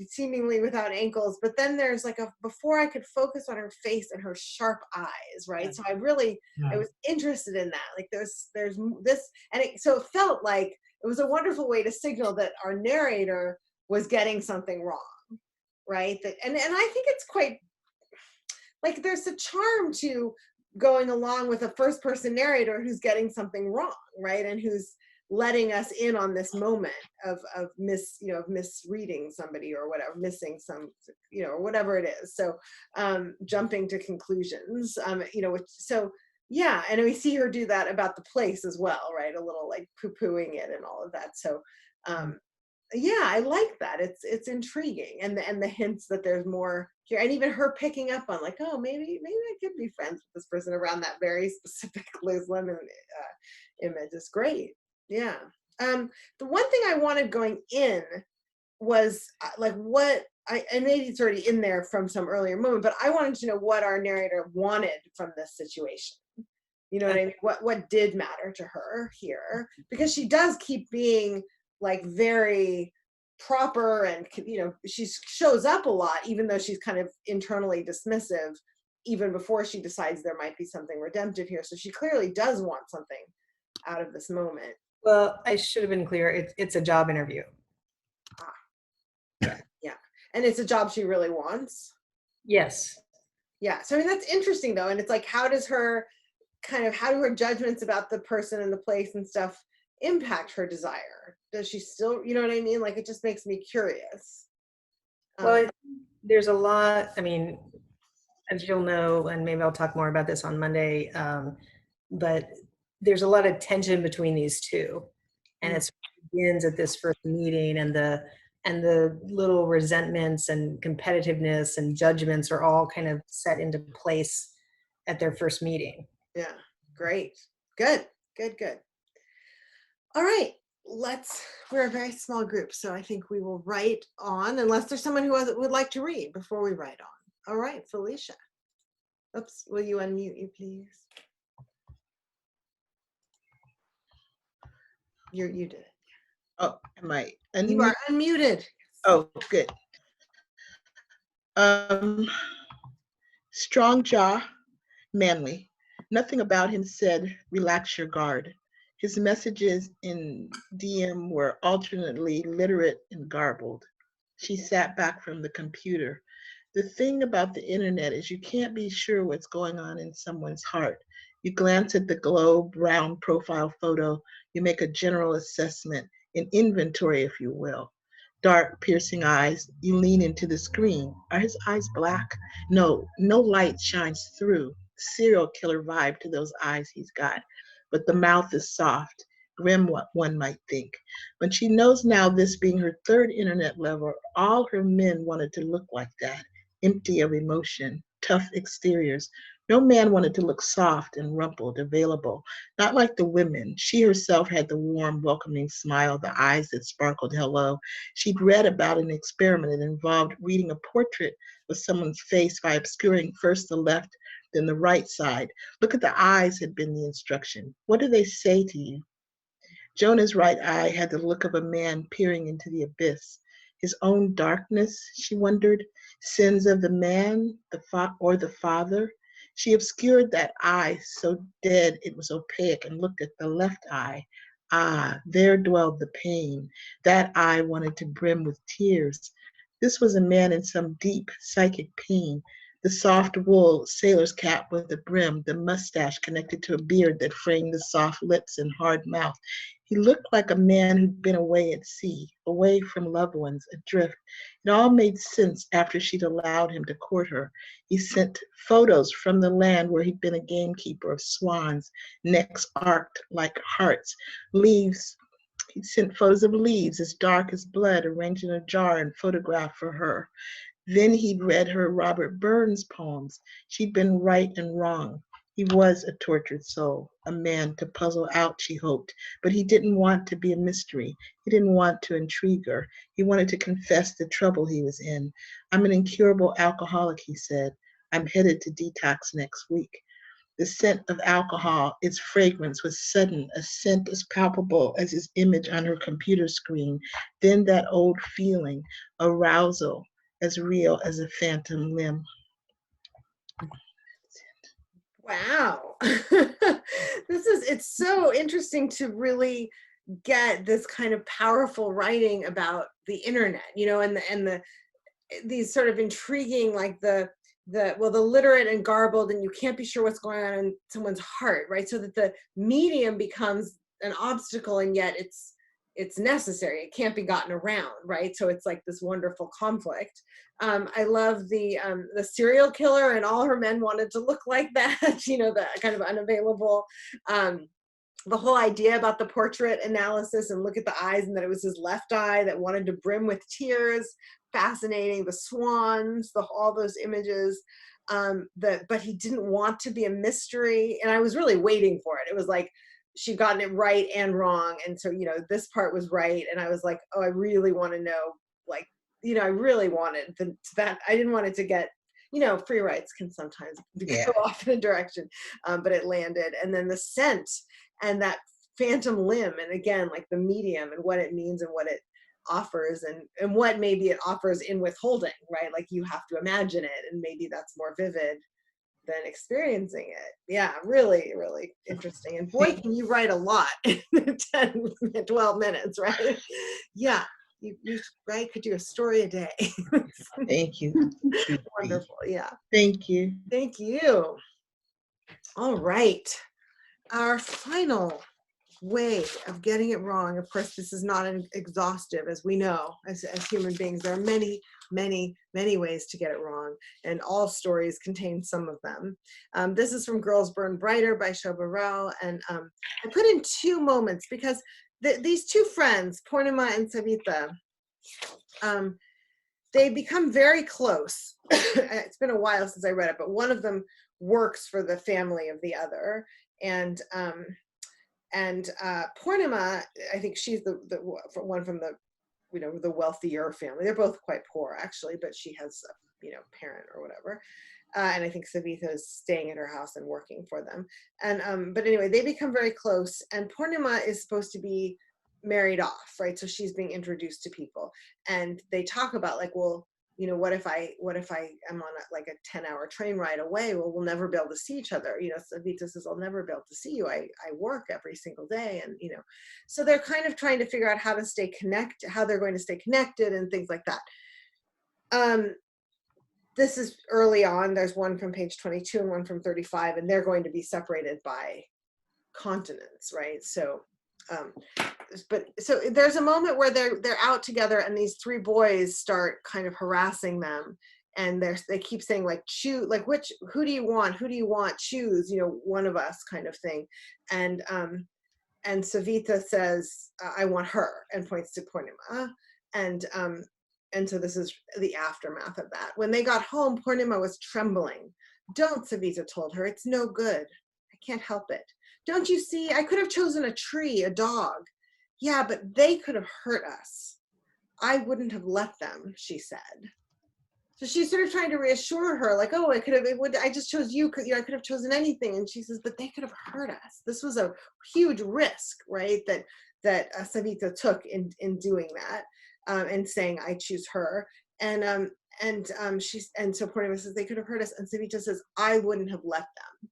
[SPEAKER 3] seemingly without ankles, but then there's like before I could focus on her face and her sharp eyes, right? Yeah. So I was interested in that. Like there's this, and so it felt like it was a wonderful way to signal that our narrator was getting something wrong, right? And I think it's quite, like there's a charm to going along with a first person narrator who's getting something wrong, right? And who's letting us in on this moment of misreading somebody or whatever, missing some, or whatever it is. So jumping to conclusions, so yeah. And we see her do that about the place as well, right? A little like poo-pooing it and all of that. So yeah, I like that. It's intriguing. And the hints that there's more here, and even her picking up on like, oh, maybe I could be friends with this person around that very specific Liz Lemon image is great. Yeah. The one thing I wanted going in was like and maybe it's already in there from some earlier moment, but I wanted to know what our narrator wanted from this situation. You know what I mean? What did matter to her here? Because she does keep being like very proper and, she shows up a lot, even though she's kind of internally dismissive, even before she decides there might be something redemptive here. So she clearly does want something out of this moment.
[SPEAKER 4] Well, I should have been clear. It's a job interview.
[SPEAKER 3] Yeah. And it's a job she really wants.
[SPEAKER 4] Yes.
[SPEAKER 3] Yeah. So I mean, that's interesting though. And it's like, how do her judgments about the person and the place and stuff impact her desire? Does she still, you know what I mean? Like, it just makes me curious.
[SPEAKER 4] Well, there's a lot, I mean, as you'll know, and maybe I'll talk more about this on Monday, but there's a lot of tension between these two, and it begins at this first meeting, and the little resentments and competitiveness and judgments are all kind of set into place at their first meeting.
[SPEAKER 3] Yeah, great, good. All right, we're a very small group, so I think we will write on, unless there's someone who would like to read before we write on. All right, Felicia. Oops, will you unmute you, please? You did it.
[SPEAKER 1] Oh, am I?
[SPEAKER 3] You are unmuted.
[SPEAKER 1] Oh, good. Strong jaw, manly. Nothing about him said, relax your guard. His messages in DM were alternately literate and garbled. She sat back from the computer. The thing about the internet is you can't be sure what's going on in someone's heart. You glance at the globe round profile photo, you make a general assessment, an inventory, if you will. Dark, piercing eyes, you lean into the screen. Are his eyes black? No light shines through. Serial killer vibe to those eyes he's got. But the mouth is soft, grim, what one might think. But she knows now, this being her third internet lover, all her men wanted to look like that, empty of emotion, tough exteriors. No man wanted to look soft and rumpled, available, not like the women. She herself had the warm, welcoming smile, the eyes that sparkled hello. She'd read about an experiment that involved reading a portrait of someone's face by obscuring first the left, then the right side. Look at the eyes had been the instruction. What do they say to you? Jonah's right eye had the look of a man peering into the abyss. His own darkness, she wondered, sins of the man, or the father. She obscured that eye so dead it was opaque and looked at the left eye. Ah, there dwelled the pain. That eye wanted to brim with tears. This was a man in some deep psychic pain. The soft wool sailor's cap with a brim, the mustache connected to a beard that framed the soft lips and hard mouth. He looked like a man who'd been away at sea, away from loved ones, adrift. It all made sense after she'd allowed him to court her. He sent photos from the land where he'd been a gamekeeper of swans, necks arched like hearts, leaves. He sent photos of leaves as dark as blood arranged in a jar and photographed for her. Then he'd read her Robert Burns poems. She'd been right and wrong. He was a tortured soul, a man to puzzle out, she hoped, but he didn't want to be a mystery. He didn't want to intrigue her. He wanted to confess the trouble he was in. I'm an incurable alcoholic, he said. I'm headed to detox next week. The scent of alcohol, its fragrance was sudden, a scent as palpable as his image on her computer screen. Then that old feeling, arousal, as real as a phantom limb.
[SPEAKER 3] Wow. It's so interesting to really get this kind of powerful writing about the internet, you know, and these sort of intriguing, like the literate and garbled, and you can't be sure what's going on in someone's heart, right? So that the medium becomes an obstacle, and yet it's necessary. It can't be gotten around, right? So it's like this wonderful conflict. I love the serial killer, and all her men wanted to look like that, you know, the kind of unavailable. The whole idea about the portrait analysis and look at the eyes, and that it was his left eye that wanted to brim with tears. Fascinating. The swans, all those images. But he didn't want to be a mystery, and I was really waiting for it. It was like she'd gotten it right and wrong, and so, you know, this part was right, and I was like, oh, I really want to know, like, you know, I really wanted that. I didn't want it to get, you know, free rights can sometimes go off in a direction, but it landed. And then the scent and that phantom limb, and again, like the medium and what it means and what it offers, and what maybe it offers in withholding, right? Like you have to imagine it, and maybe that's more vivid than experiencing it. Yeah, really, really interesting. And boy, can you write a lot in 10, 12 minutes, right? Yeah, you right, could do a story a day.
[SPEAKER 1] Thank you.
[SPEAKER 3] Wonderful, yeah.
[SPEAKER 1] Thank you.
[SPEAKER 3] Thank you. All right, our final way of getting it wrong. Of course, this is not an exhaustive, as we know, as human beings. There are many, many, many ways to get it wrong, and all stories contain some of them. This is from Girls Burn Brighter by Shobha Rao, and I put in 2 moments because these 2 friends, Purnima and Savita, they become very close. It's been a while since I read it, but one of them works for the family of the other, and Purnima, I think she's the one from the, you know, the wealthier family. They're both quite poor, actually, but she has a, you know, parent or whatever. And I think Savita is staying at her house and working for them. And but anyway, they become very close. And Purnima is supposed to be married off, right? So she's being introduced to people, and they talk about, like, well, you know, what if I am on like a 10-hour train ride away? Well, we'll never be able to see each other. You know, Savita says, I'll never be able to see you. I work every single day. And, you know, so they're kind of trying to figure out how to stay connected, how they're going to stay connected and things like that. This is early on. There's one from page 22 and one from 35, and they're going to be separated by continents, right? So, but so there's a moment where they're out together, and these 3 boys start kind of harassing them, and they keep saying, like, choose, like, who do you want, choose, you know, one of us, kind of thing. And Savita says, I want her, and points to Purnima. And so this is the aftermath of that. When they got home, Purnima was trembling. Don't, Savita told her, it's no good. I can't help it. Don't you see? I could have chosen a tree, a dog. Yeah, but they could have hurt us. I wouldn't have let them, she said. So she's sort of trying to reassure her, like, oh, I just chose you, because, you know, I could have chosen anything. And she says, but they could have hurt us. This was a huge risk, right, that Savita took in doing that, and saying, I choose her. And and so Purnima says they could have heard us, and Savita says, I wouldn't have let them.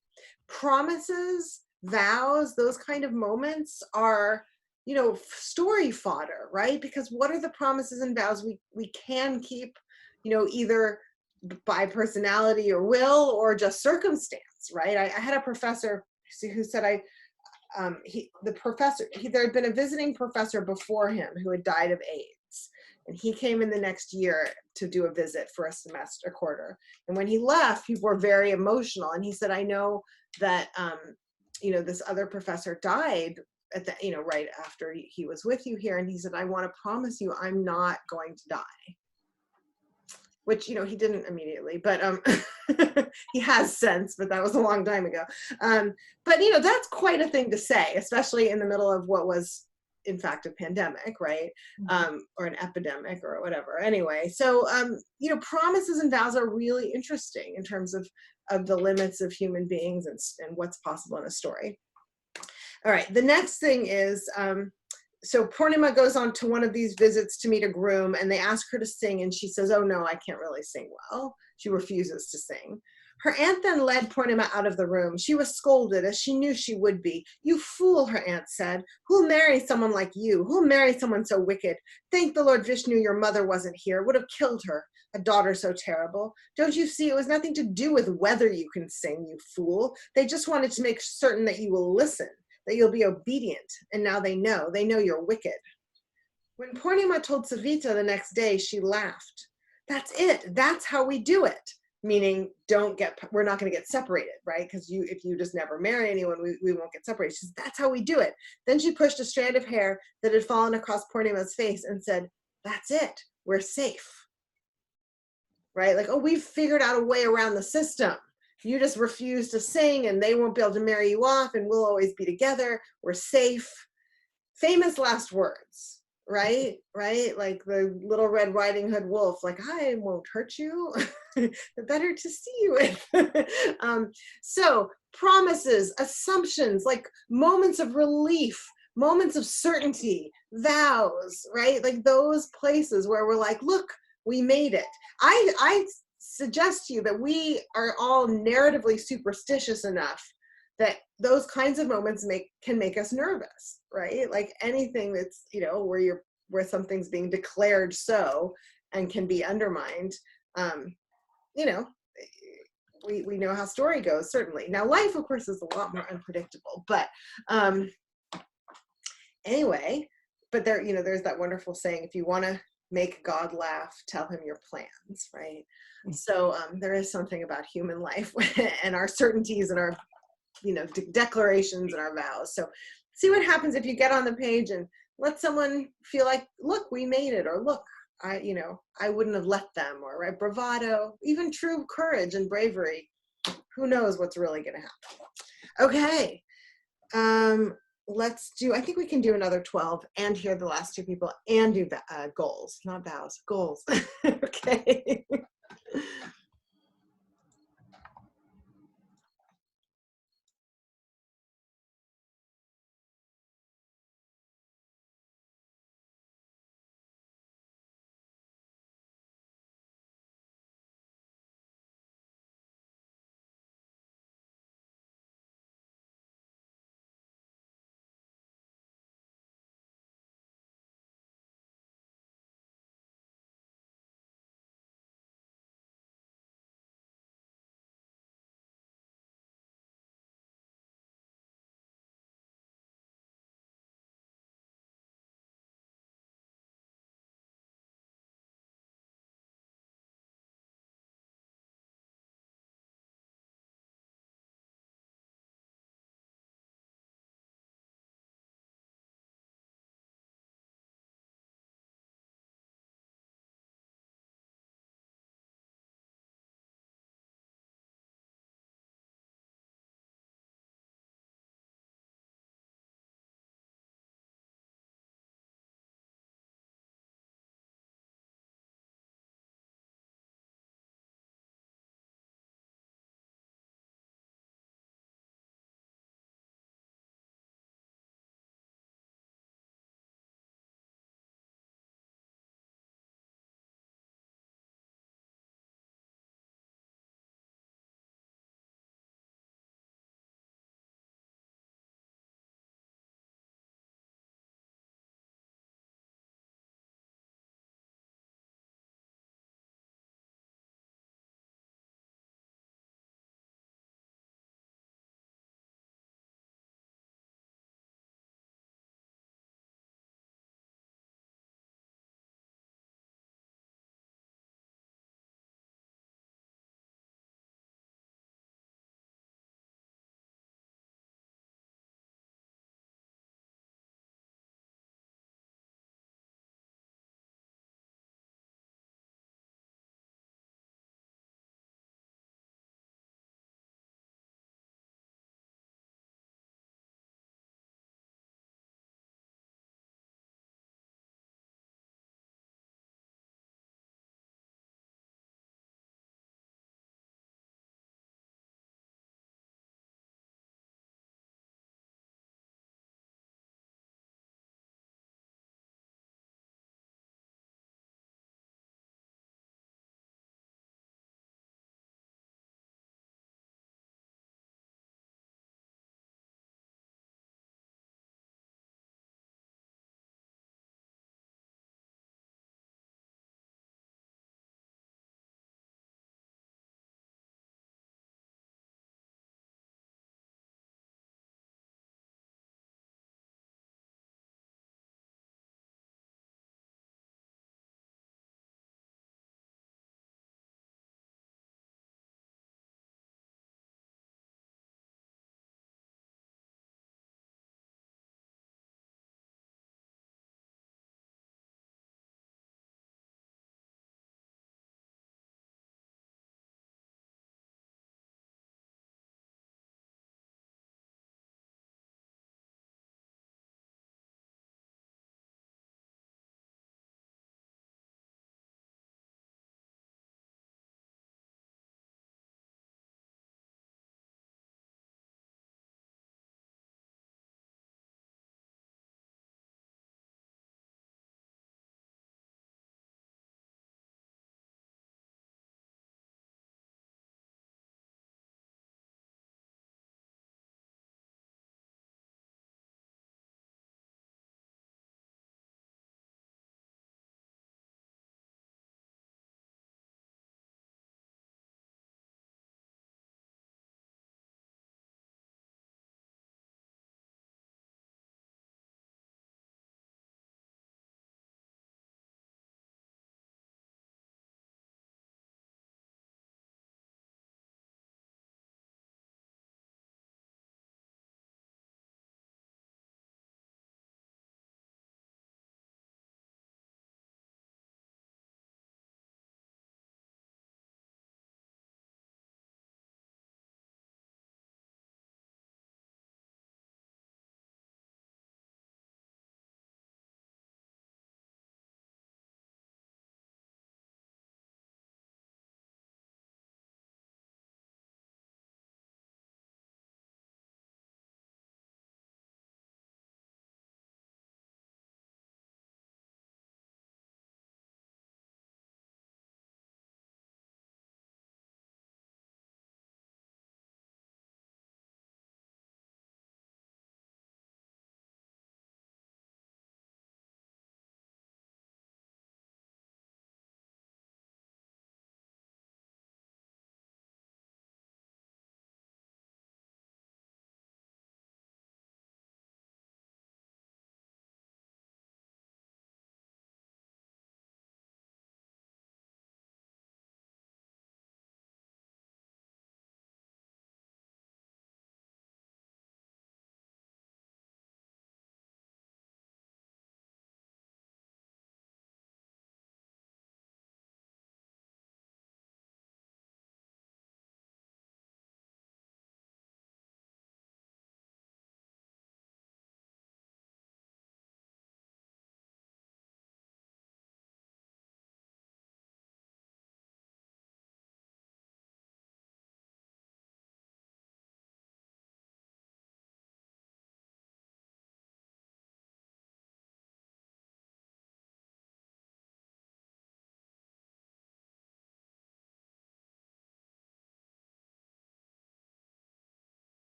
[SPEAKER 3] Promises, vows, those kind of moments are, story fodder, right? Because what are the promises and vows we can keep, either by personality or will or just circumstance, right? I had a professor who said there had been a visiting professor before him who had died of AIDS. And he came in the next year to do a visit for a quarter. And when he left, people were very emotional. And he said, I know that, this other professor died at the, right after he was with you here. And he said, I want to promise you, I'm not going to die. Which, he didn't immediately, but he has since, but that was a long time ago. But, that's quite a thing to say, especially in the middle of what was, in fact, a pandemic, right? Or an epidemic or whatever. Anyway, so, promises and vows are really interesting in terms of the limits of human beings and what's possible in a story. All right, the next thing is, so Purnima goes on to one of these visits to meet a groom, and they ask her to sing, and she says, oh no, I can't really sing well. She refuses to sing. Her aunt then led Purnima out of the room. She was scolded, as she knew she would be. You fool, her aunt said. Who'll marry someone like you? Who'll marry someone so wicked? Thank the Lord Vishnu your mother wasn't here. Would have killed her, a daughter so terrible. Don't you see, it was nothing to do with whether you can sing, you fool. They just wanted to make certain that you will listen, that you'll be obedient, and now they know you're wicked. When Purnima told Savita the next day, she laughed. That's it, that's how we do it. Meaning, we're not gonna get separated, right? Because if you just never marry anyone, we won't get separated. She says, that's how we do it. Then she pushed a strand of hair that had fallen across Purnima's face and said, that's it, we're safe. Right, like, oh, we've figured out a way around the system. You just refuse to sing and they won't be able to marry you off and we'll always be together. We're safe. Famous last words, right? Right? Like the Little Red Riding Hood wolf, like, I won't hurt you. The better to see you with. So promises, assumptions, like moments of relief, moments of certainty, vows, right? Like those places where we're like, look, we made it. I suggest to you that we are all narratively superstitious enough that those kinds of moments can make us nervous, right? Like anything that's, where something's being declared so and can be undermined. We know how story goes, certainly. Now life, of course, is a lot more unpredictable, but anyway, but there's that wonderful saying, if you want to make God laugh, tell him your plans, right? So there is something about human life and our certainties and our, declarations and our vows. So see what happens if you get on the page and let someone feel like, look, we made it, or look, I wouldn't have let them, or right, bravado, even true courage and bravery. Who knows what's really going to happen? Okay. I think we can do another 12 and hear the last two people and do goals, not vows, goals. Okay.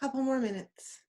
[SPEAKER 3] Couple more minutes.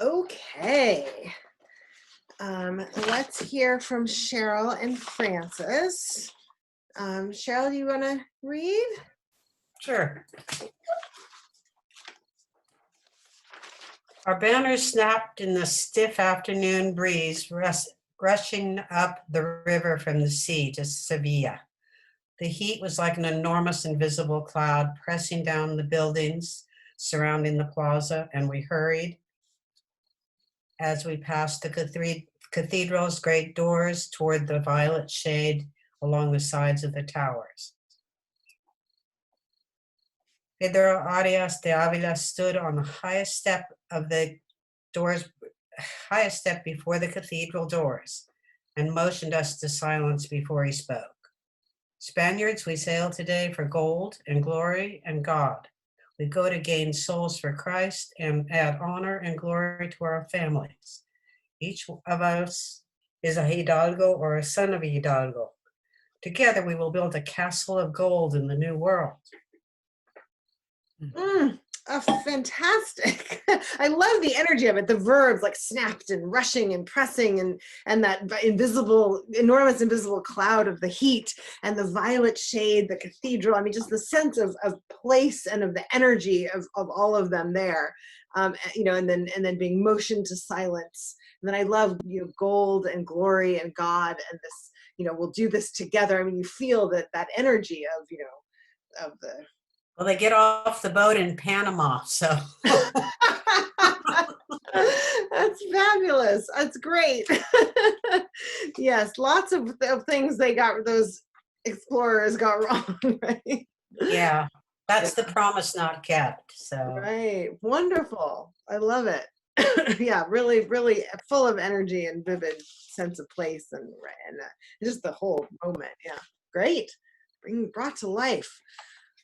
[SPEAKER 3] Okay. Let's hear from Cheryl and Francis. Cheryl, do you want to read?
[SPEAKER 6] Sure. Our banners snapped in the stiff afternoon breeze, rushing up the river from the sea to Sevilla. The heat was like an enormous invisible cloud pressing down the buildings surrounding the plaza, and we hurried as we passed the cathedral's great doors toward the violet shade along the sides of the towers. Pedro Arias de Avila stood on the highest step of the doors, highest step before the cathedral doors, and motioned us to silence before he spoke. Spaniards, we sail today for gold and glory and God. We go to gain souls for Christ and add honor and glory to our families. Each of us is a Hidalgo or a son of a Hidalgo. Together we will build a castle of gold in the new world.
[SPEAKER 3] Fantastic. I love the energy of it. The verbs like snapped and rushing and pressing and that invisible, enormous invisible cloud of the heat and the violet shade, the cathedral. I mean, just the sense of place and of the energy of all of them there. You know, and then being motioned to silence. And then I love, you know, gold and glory and God and this, you know, we'll do this together. I mean, you feel that energy of, you know, of the.
[SPEAKER 6] Well, they get off the boat in Panama, so.
[SPEAKER 3] That's fabulous. That's great. Yes, lots of things those explorers got wrong, right?
[SPEAKER 6] Yeah, that's the promise not kept, so.
[SPEAKER 3] Right, wonderful. I love it. Yeah, really, really full of energy and vivid sense of place and just the whole moment. Yeah, great. Brought to life.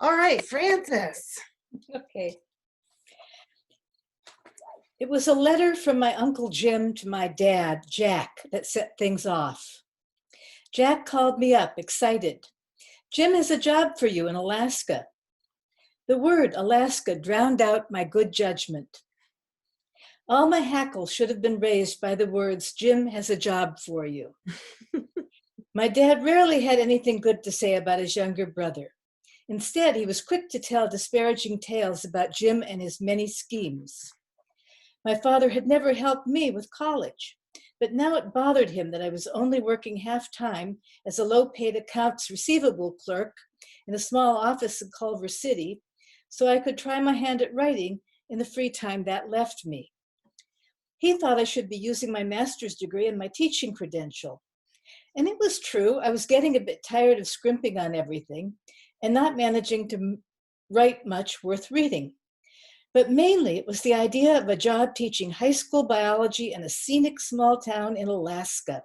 [SPEAKER 3] All right, Francis.
[SPEAKER 5] Okay. It was a letter from my Uncle Jim to my dad, Jack, that set things off. Jack called me up, excited. Jim has a job for you in Alaska. The word Alaska drowned out my good judgment. All my hackles should have been raised by the words, Jim has a job for you. My dad rarely had anything good to say about his younger brother. Instead, he was quick to tell disparaging tales about Jim and his many schemes. My father had never helped me with college, but now it bothered him that I was only working half-time as a low-paid accounts receivable clerk in a small office in Culver City, so I could try my hand at writing in the free time that left me. He thought I should be using my master's degree and my teaching credential. And it was true. I was getting a bit tired of scrimping on everything and not managing to write much worth reading. But mainly it was the idea of a job teaching high school biology in a scenic small town in Alaska.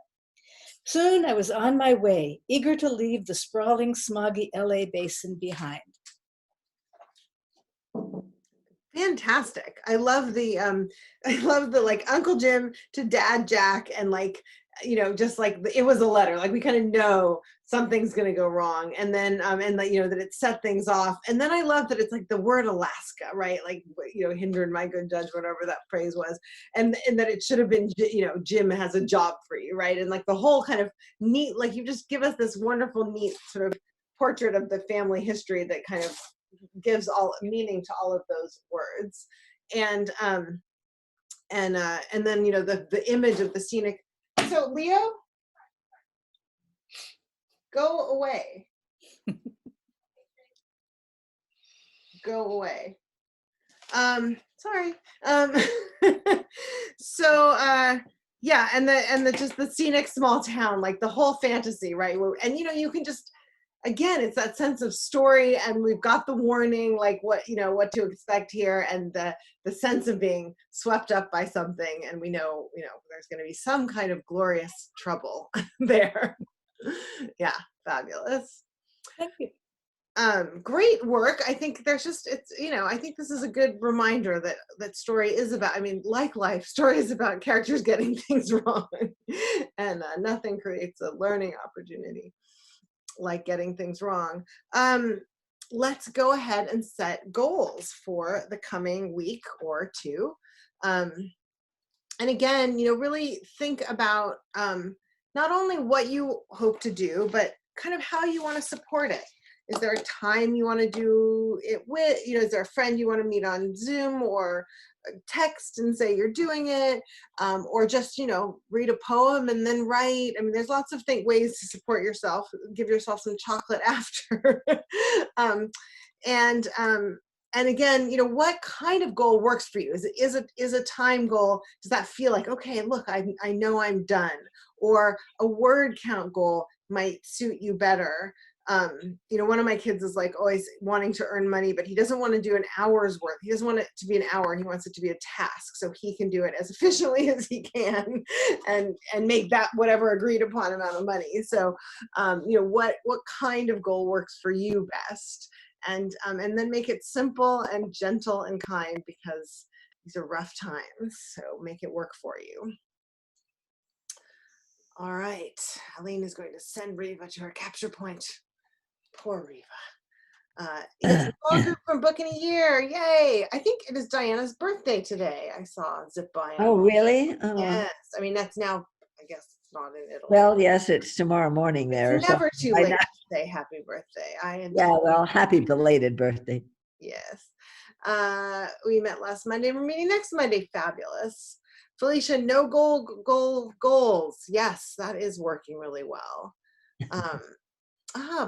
[SPEAKER 5] Soon I was on my way, eager to leave the sprawling, smoggy LA basin behind.
[SPEAKER 3] Fantastic. I love the like Uncle Jim to Dad Jack, and like, you know, just like it was a letter, like we kind of know something's going to go wrong, and then and that, you know, that it set things off. And then I love that it's like the word Alaska, right? Like, you know, hindered my good judgment, whatever that phrase was, and that it should have been, you know, Jim has a job for you, right? And like the whole kind of neat, like you just give us this wonderful, neat sort of portrait of the family history that kind of gives all meaning to all of those words. And then, you know, the image of the scenic. So Leo, go away. Go away. Sorry. So yeah, and the just the scenic small town, like the whole fantasy, right? And you know, you can just, again, it's that sense of story, and we've got the warning, like what, you know, what to expect here, and the sense of being swept up by something, and we know, you know, there's going to be some kind of glorious trouble there. Yeah, fabulous.
[SPEAKER 5] Thank you.
[SPEAKER 3] Great work. I think there's just, it's, you know, I think this is a good reminder that story is about, I mean, like life, story is about characters getting things wrong, and nothing creates a learning opportunity like getting things wrong. Let's go ahead and set goals for the coming week or two. And again, you know, really think about not only what you hope to do, but kind of how you want to support it. Is there a time you want to do it with, you know, is there a friend you want to meet on Zoom or text and say you're doing it, or just, you know, read a poem and then write. I mean, there's lots of ways to support yourself. Give yourself some chocolate after. And again, you know, what kind of goal works for you? Is a time goal? Does that feel like, okay, look, I know I'm done? Or a word count goal might suit you better. You know, one of my kids is like always wanting to earn money, but he doesn't want to do an hour's worth. He doesn't want it to be an hour. He wants it to be a task, so he can do it as efficiently as he can, and make that whatever agreed upon amount of money. So, you know, what kind of goal works for you best, and then make it simple and gentle and kind, because these are rough times. So make it work for you. All right, Aline is going to send Reva to her capture point. Poor Reva. It's a small group from Book in a Year. Yay! I think it is Diana's birthday today. I saw zip by.
[SPEAKER 2] Oh, really? Oh.
[SPEAKER 3] Yes. I mean, that's now, I guess it's not in Italy.
[SPEAKER 2] Well, yes, it's tomorrow morning there.
[SPEAKER 3] It's never too
[SPEAKER 2] why
[SPEAKER 3] late
[SPEAKER 2] not?
[SPEAKER 3] to say happy birthday.
[SPEAKER 2] Yeah, well, happy belated birthday.
[SPEAKER 3] Yes. We met last Monday. We're meeting next Monday. Fabulous. Felicia, no goals. Yes, that is working really well.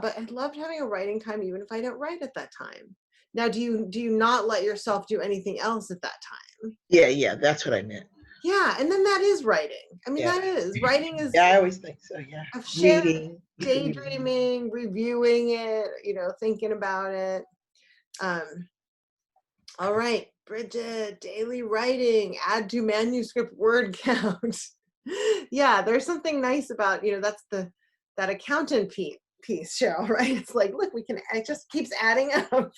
[SPEAKER 3] But I loved having a writing time, even if I don't write at that time. Now, do you not let yourself do anything else at that time?
[SPEAKER 1] Yeah, that's what I meant.
[SPEAKER 3] Yeah, and then that is writing. I mean,
[SPEAKER 1] Yeah.
[SPEAKER 3] that is writing is.
[SPEAKER 1] Yeah, I always think so. Yeah.
[SPEAKER 3] Of shared
[SPEAKER 1] Reading.
[SPEAKER 3] daydreaming, reviewing it, you know, thinking about it. All right, Bridget, daily writing, add to manuscript word count. Yeah, there's something nice about, you know, that's that accountant piece, Cheryl, right? It's like, look, it just keeps adding up.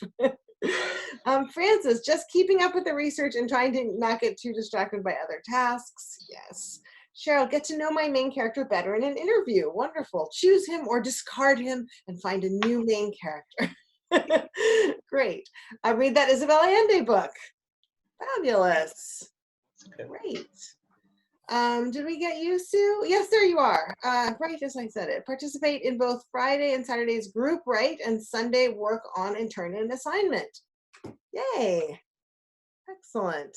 [SPEAKER 3] Francis, just keeping up with the research and trying to not get too distracted by other tasks. Yes. Cheryl, get to know my main character better in an interview. Wonderful. Choose him or discard him and find a new main character. Great. I read that Isabel Allende book. Fabulous. Great. Did we get you, Sue? Yes, there you are. Right as I said it. Participate in both Friday and Saturday's group write and Sunday work on and turn in an assignment. Yay. Excellent.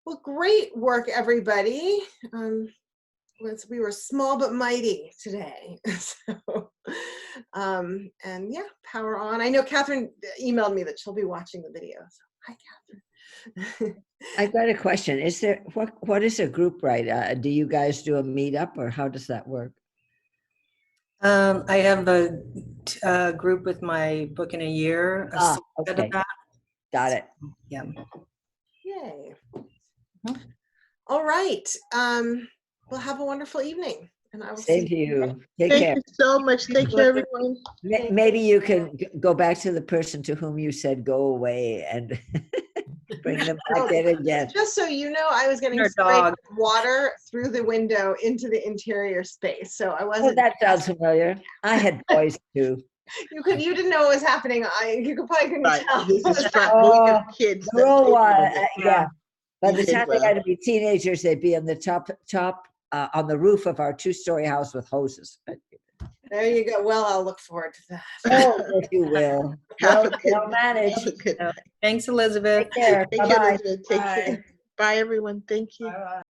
[SPEAKER 3] Well, great work, everybody. We were small but mighty today. So, and yeah, power on. I know Catherine emailed me that she'll be watching the video. So, hi, Catherine.
[SPEAKER 2] I've got a question. Is there, what is a group write? Do you guys do a meetup or how does that work?
[SPEAKER 4] I have a group with my book in a year. a subset of
[SPEAKER 2] Okay.
[SPEAKER 4] that.
[SPEAKER 2] Got it.
[SPEAKER 4] Yeah.
[SPEAKER 3] Yay. All right. Well, have a wonderful evening. And I will
[SPEAKER 2] Same
[SPEAKER 3] see
[SPEAKER 2] to you. Take
[SPEAKER 1] Thank
[SPEAKER 2] care.
[SPEAKER 1] you so much. Thank you, everyone.
[SPEAKER 2] Maybe you can go back to the person to whom you said go away and bring them back in again.
[SPEAKER 3] Just so you know, I was getting
[SPEAKER 4] Our
[SPEAKER 3] sprayed
[SPEAKER 4] dog.
[SPEAKER 3] with water through the window into the interior space. So I
[SPEAKER 2] Oh,
[SPEAKER 3] wasn't.
[SPEAKER 2] that sounds familiar. I had boys too.
[SPEAKER 3] You didn't know what was happening. You probably couldn't
[SPEAKER 1] Right.
[SPEAKER 3] tell.
[SPEAKER 1] This is front. But we have kids. that
[SPEAKER 2] Girl,
[SPEAKER 1] take care of it.
[SPEAKER 2] yeah. By
[SPEAKER 1] You
[SPEAKER 2] the
[SPEAKER 1] did
[SPEAKER 2] time they
[SPEAKER 1] well.
[SPEAKER 2] got to be teenagers, they'd be on the top on the roof of our 2-story house with hoses.
[SPEAKER 3] There you go. Well, I'll look forward to that.
[SPEAKER 2] Oh, yes, you will.
[SPEAKER 1] Have
[SPEAKER 2] Well,
[SPEAKER 1] a good-
[SPEAKER 2] well managed.
[SPEAKER 1] have a good-
[SPEAKER 4] Thanks, Elizabeth.
[SPEAKER 2] Take care.
[SPEAKER 1] Thank you,
[SPEAKER 2] Bye-bye.
[SPEAKER 1] Elizabeth. Take care. Bye, everyone. Thank you.
[SPEAKER 6] Bye-bye.